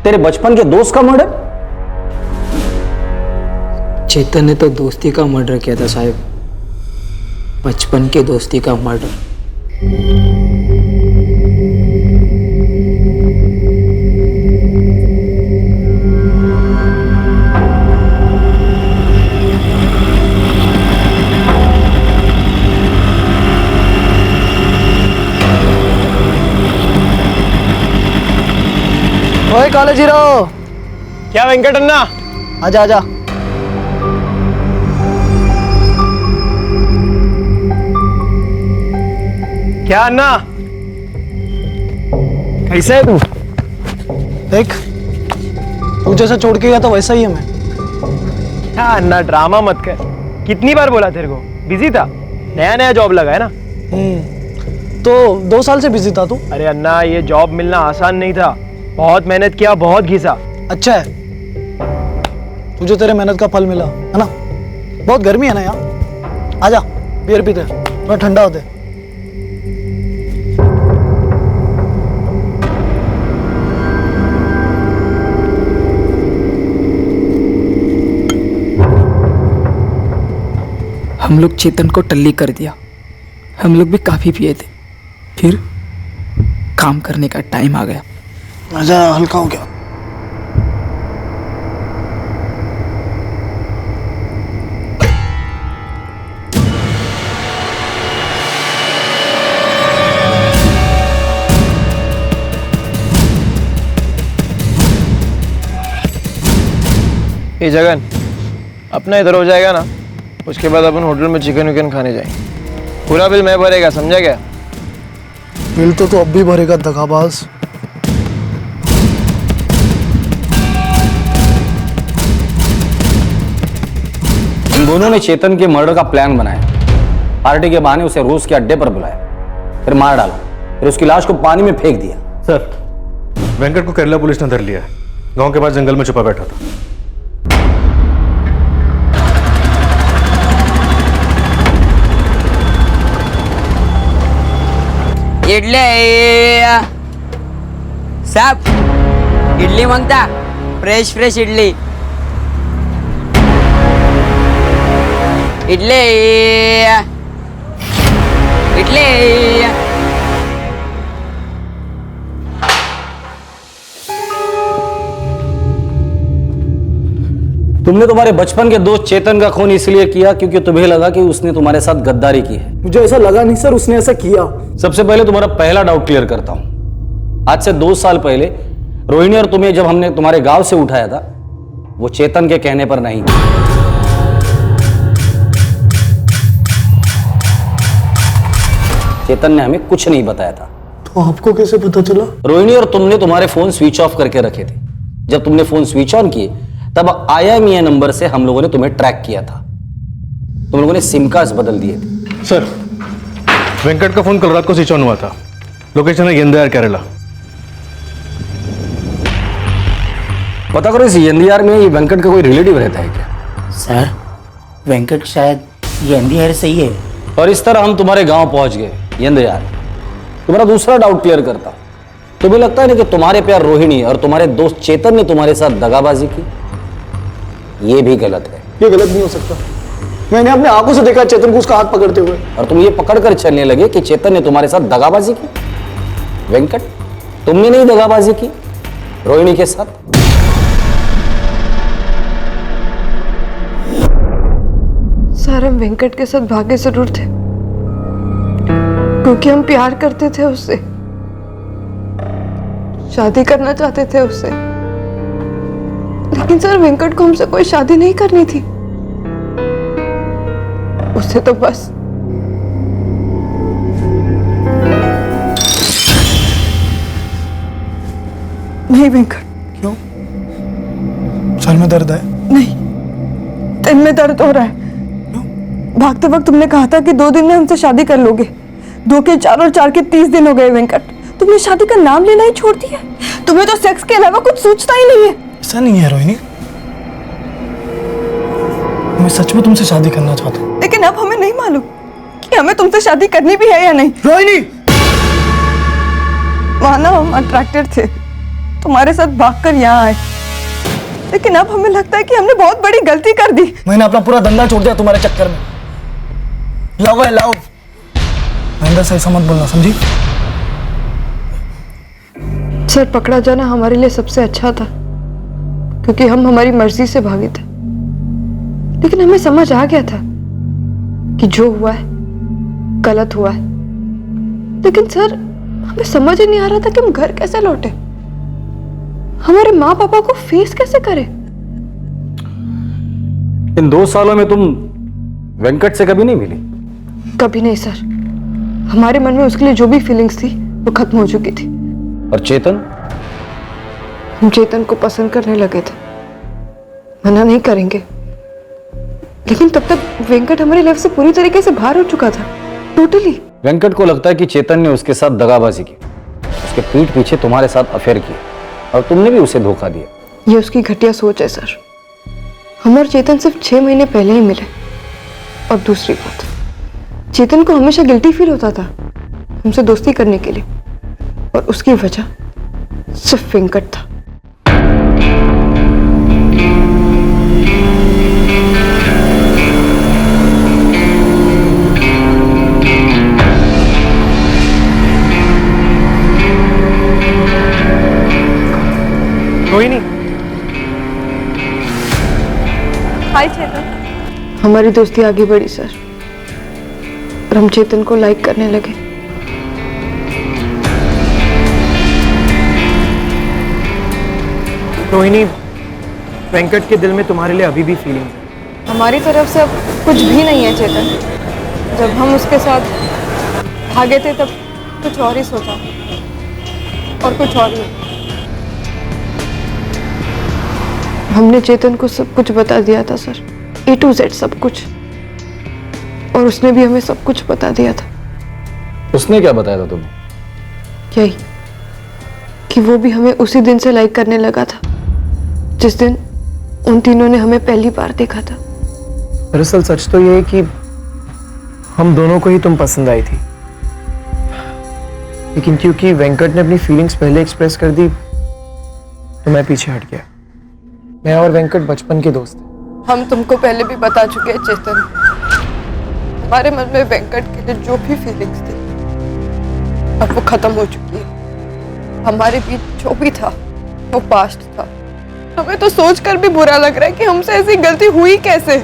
तेरे बचपन के दोस्त का मर्डर? चेतन ने तो दोस्ती का मर्डर किया था साहब, बचपन के दोस्ती का मर्डर। ओए कॉलेज हीरो, क्या वेंकट अन्ना? आजा आजा। क्या अन्ना, कैसे है तू? देख, तू जैसा छोड़ के गया था वैसा ही है मैं। क्या अन्ना, ड्रामा मत कर। कितनी बार बोला तेरे को, बिजी था, नया नया जॉब लगा है ना। तो 2 साल से बिजी था तू। अरे अन्ना, ये जॉब मिलना आसान नहीं था, बहुत मेहनत किया, बहुत घिसा। अच्छा है, तुझे तेरे मेहनत का फल मिला है ना। बहुत गर्मी है ना यहाँ, आजा बियर पीते, थोड़ा ठंडा होते। हम लोग चेतन को टल्ली कर दिया, हम लोग भी काफ़ी पिए थे, फिर काम करने का टाइम आ गया। मजा हल्का हो गया। ये जगन, अपना इधर हो जाएगा ना, उसके बाद अपन होटल में चिकन विकन खाने जाएंगे। पूरा बिल मैं भरेगा, समझा क्या? बिल तो अब भी भरेगा दगाबाज। इन दोनों ने चेतन के मर्डर का प्लान बनाया। पार्टी के बहाने उसे रोज के अड्डे पर बुलाया, फिर मार डाला, फिर उसकी लाश को पानी में फेंक दिया। सर, वेंकट को केरला पुलिस ने धर लिया है। गांव के पास जंगल में छुपा बैठा था। इडली साहब, इडली मागता, फ्रेश फ्रेश इडली। इडली इडली। तुमने तुम्हारे बचपन के दोस्त चेतन का खून इसलिए किया क्योंकि तुम्हें लगा कि उसने तुम्हारे साथ गद्दारी की है। मुझे ऐसा लगा नहीं सर, उसने ऐसा किया। सबसे पहले तुम्हारा पहला डाउट क्लियर करता हूं। आज से 2 साल पहले रोहिणी और तुम्हें जब हमने तुम्हारे गांव से उठाया था, वो चेतन के कहने पर नहीं। चेतन ने हमें कुछ नहीं बताया था। तो आपको कैसे पता चला? रोहिणी और तुमने तुम्हारे फोन स्विच ऑफ करके रखे थे। जब तुमने फोन स्विच ऑन किए तब IMEI नंबर से हम लोगों ने तुम्हें ट्रैक किया था। तुम लोगों ने सिम कार्ड बदल दिए थे। सर, वेंकट का फोन कल रात को स्विच ऑन हुआ था। लोकेशन है यंदयार, केरला। पता करो, इस यंदयार में ये वेंकट का कोई रिलेटिव रहता है क्या? सर, वेंकट शायद यंदयार से ही है। और इस तरह हम तुम्हारे गांव पहुंच गए, यंदयार। तुम्हारा दूसरा डाउट क्लियर करता। तुम्हें लगता है ना कि तुम्हारे प्यार रोहिणी और तुम्हारे दोस्त चेतन ने तुम्हारे साथ दगाबाजी की? ये भी गलत है। ये गलत नहीं हो सकता। मैंने अपने आंखों से देखा चेतन को उसका हाथ पकड़ते हुए। और तुम ये पकड़कर चलने लगे कि चेतन ने तुम्हारे साथ दगाबाजी की? वेंकट, तुमने नहीं दगाबाजी की रोहिणी के साथ? सर, हम वेंकट के साथ भागे जरूर थे क्योंकि हम प्यार करते थे उससे, शादी करना चाहते थे उससे। लेकिन सर, वेंकट को हमसे कोई शादी नहीं करनी थी। उसे तो बस नहीं। वेंकट, क्यों? सर में दर्द है? नहीं, दिल में दर्द हो रहा है। भागते वक्त तुमने कहा था कि 2 दिन में हमसे शादी कर लोगे। 2 के 4 और 4 के 30 दिन हो गए वेंकट, तुमने शादी का नाम लेना ही छोड़ दिया। तुम्हें तो सेक्स के अलावा कुछ सोचता ही नहीं है। ऐसा नहीं है रोहिणी, मैं सच में तुमसे शादी करना चाहता हूँ। लेकिन अब हमें नहीं मालूम कि हमें तुमसे शादी करनी भी है या नहीं। रोहिणी, माना हम अट्रैक्टेड थे, तुम्हारे साथ भागकर यहाँ आए, लेकिन अब हमें लगता है कि हमने बहुत बड़ी गलती कर दी। मैंने अपना पूरा धंधा छोड़ दिया तुम्हारे चक्कर में। लव है लव। महेंद्र से ऐसा मत बोलना, समझी? सर, पकड़ा जाना हमारे लिए सबसे अच्छा था क्योंकि हम हमारी मर्जी से भागे थे। लेकिन हमें समझ आ गया था कि जो हुआ है गलत हुआ है। लेकिन सर, हमें समझ ही नहीं आ रहा था कि हम घर कैसे लौटे। हमारे माँ पापा को फेस कैसे करे? इन 2 सालों में तुम वेंकट से कभी नहीं मिली? कभी नहीं सर। हमारे मन में उसके लिए जो भी फीलिंग्स थी वो खत्म हो चुकी थी। और चेतन? हम चेतन को पसंद करने लगे थे। मना नहीं करेंगे, लेकिन तब तक वेंकट हमारी लाइफ से पूरी तरीके से बाहर हो चुका था, टोटली। वेंकट को लगता है कि चेतन ने उसके साथ दगाबाजी की, उसके पीठ पीछे तुम्हारे साथ अफेयर किया और तुमने भी उसे धोखा दिया। ये उसकी घटिया सोच है सर। हम और चेतन सिर्फ 6 महीने पहले ही मिले। और दूसरी बात, चेतन को हमेशा गिल्टी फील होता था हमसे दोस्ती करने के लिए, और उसकी वजह सिर्फ वेंकट था। रोहिणी। हाय चेतन। हमारी दोस्ती आगे बढ़ी सर, और हम चेतन को लाइक करने लगे। रोहिणी, वेंकट के दिल में तुम्हारे लिए अभी भी फीलिंग है। हमारी तरफ से अब कुछ भी नहीं है चेतन। जब हम उसके साथ भागे थे तब कुछ और ही सोचा, और कुछ और नहीं। हमने चेतन को सब कुछ बता दिया था सर, A to Z सब कुछ, और उसने भी हमें सब कुछ बता दिया था। उसने क्या बताया था तुम्हें? यही कि वो भी हमें उसी दिन से लाइक करने लगा था जिस दिन उन तीनों ने हमें पहली बार देखा था। दरअसल सच तो ये है कि हम दोनों को ही तुम पसंद आई थी, लेकिन क्योंकि वेंकट ने अपनी फीलिंग्स पहले एक्सप्रेस कर दी तो मैं पीछे हट गया। मैं और वेंकट बचपन के दोस्त हैं। हम तुमको पहले भी बता चुके हैं चेतन, हमारे मन में वेंकट के लिए जो भी फीलिंग्स थी अब वो खत्म हो चुकी है। हमारे बीच जो भी था वो पास्ट था। हमें तो सोचकर भी बुरा लग रहा है कि हमसे ऐसी गलती हुई कैसे।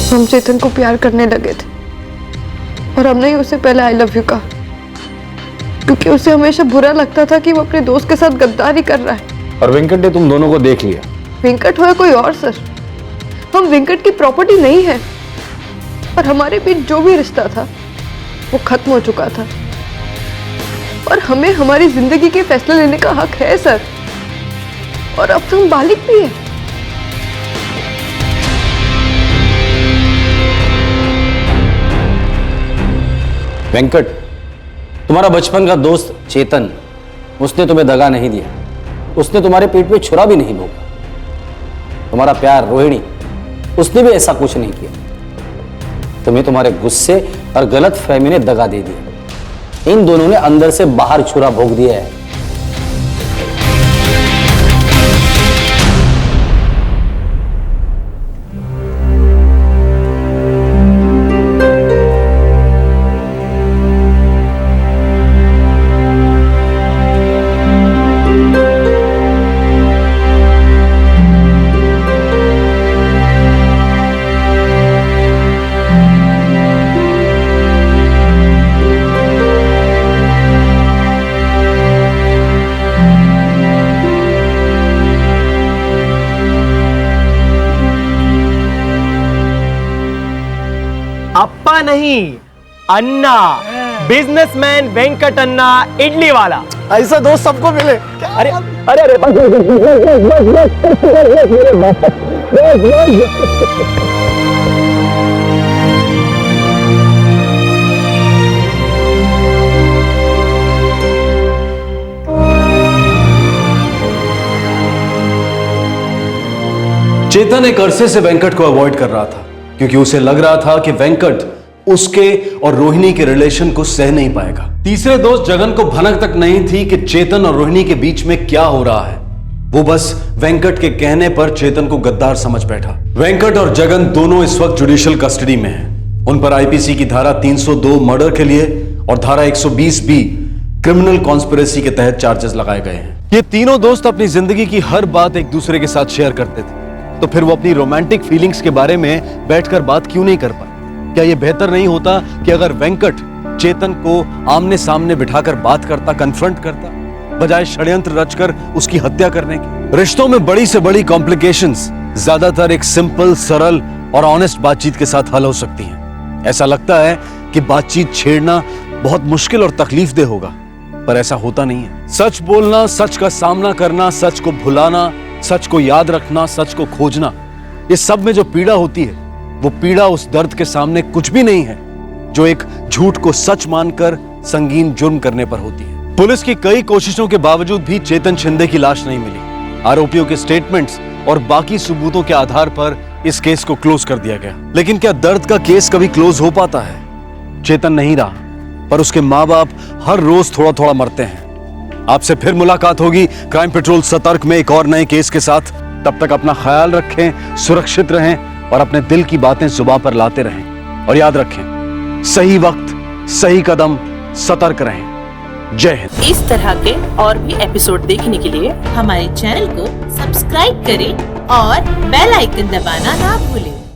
हम चेतन को प्यार करने लगे थे, और हमने ही उसे पहले आई लव यू कहा, क्योंकि उसे हमेशा बुरा लगता था कि वो अपने दोस्त के साथ गद्दारी कर रहा है। और वेंकट ने तुम दोनों को देख लिया? वेंकट हो या कोई और सर, हम वेंकट की प्रॉपर्टी नहीं है, और हमारे बीच जो भी रिश्ता था वो खत्म हो चुका था, और हमें हमारी जिंदगी के फैसले लेने का हक है सर, और अब तो हम बालिग भी हैं। वेंकट, तुम्हारा बचपन का दोस्त चेतन, उसने तुम्हें दगा नहीं दिया, उसने तुम्हारे पेट में छुरा भी नहीं भोगा। तुम्हारा प्यार रोहिणी, उसने भी ऐसा कुछ नहीं किया। तुम्हें तुम्हारे गुस्से और गलत फहमी ने दगा दे दिया। इन दोनों ने अंदर से बाहर छुरा भोग दिया है। अप्पा नहीं, अन्ना, बिजनेसमैन वेंकट अन्ना, इडली वाला। ऐसा दोस्त सबको मिले। अरे अरे अरे चेतन एक अरसे से वेंकट को अवॉइड कर रहा था, क्योंकि उसे लग रहा था कि वेंकट उसके और रोहिणी के रिलेशन को सह नहीं पाएगा। तीसरे दोस्त जगन को भनक तक नहीं थी कि चेतन और रोहिणी के बीच में क्या हो रहा है। वो बस वेंकट के कहने पर चेतन को गद्दार समझ बैठा। वेंकट और जगन दोनों इस वक्त जुडिशियल कस्टडी में हैं। उन पर आईपीसी की धारा 302 मर्डर के लिए और धारा 120 बी क्रिमिनल कॉन्स्पिरेसी के तहत चार्जेस लगाए गए हैं। ये तीनों दोस्त अपनी जिंदगी की हर बात एक दूसरे के साथ शेयर करते थे, तो फिर वो अपनी रोमांटिक फीलिंग्स के बारे में बैठकर बात क्यों नहीं कर पाए? क्या ये बेहतर नहीं होता कि अगर वेंकट चेतन को आमने सामने बिठाकर बात करता, कन्फ्रंट करता, बजाय षड्यंत्र रचकर उसकी हत्या करने की? रिश्तों में बड़ी से बड़ी कॉम्प्लिकेशंस ज्यादातर एक सिंपल, सरल और ऑनेस्ट बातचीत के साथ हल हो सकती हैं। ऐसा लगता है कि बातचीत छेड़ना बहुत मुश्किल और तकलीफदेह होगा, पर ऐसा होता नहीं है। सच बोलना, सच का सामना करना, सच को भुलाना, सच को याद रखना, सच को खोजना, इस सब में जो पीड़ा होती है, वो पीड़ा उस दर्द के सामने कुछ भी नहीं है जो एक झूठ को सच मानकर संगीन जुर्म करने पर होती है। पुलिस की कई कोशिशों के बावजूद भी चेतन शिंदे की लाश नहीं मिली। आरोपियों के स्टेटमेंट्स और बाकी सबूतों के आधार पर इस केस को क्लोज कर दिया गया। लेकिन क्या दर्द का केस कभी क्लोज हो पाता है? चेतन नहीं रहा, पर उसके माँ बाप हर रोज थोड़ा थोड़ा मरते हैं। आपसे फिर मुलाकात होगी क्राइम पेट्रोल सतर्क में एक और नए केस के साथ। तब तक अपना ख्याल रखें, सुरक्षित रहें और अपने दिल की बातें जुबान पर लाते रहें। और याद रखें, सही वक्त, सही कदम, सतर्क रहें। जय हिंद। इस तरह के और भी एपिसोड देखने के लिए हमारे चैनल को सब्सक्राइब करें और बेल आइकन दबाना ना भूलें।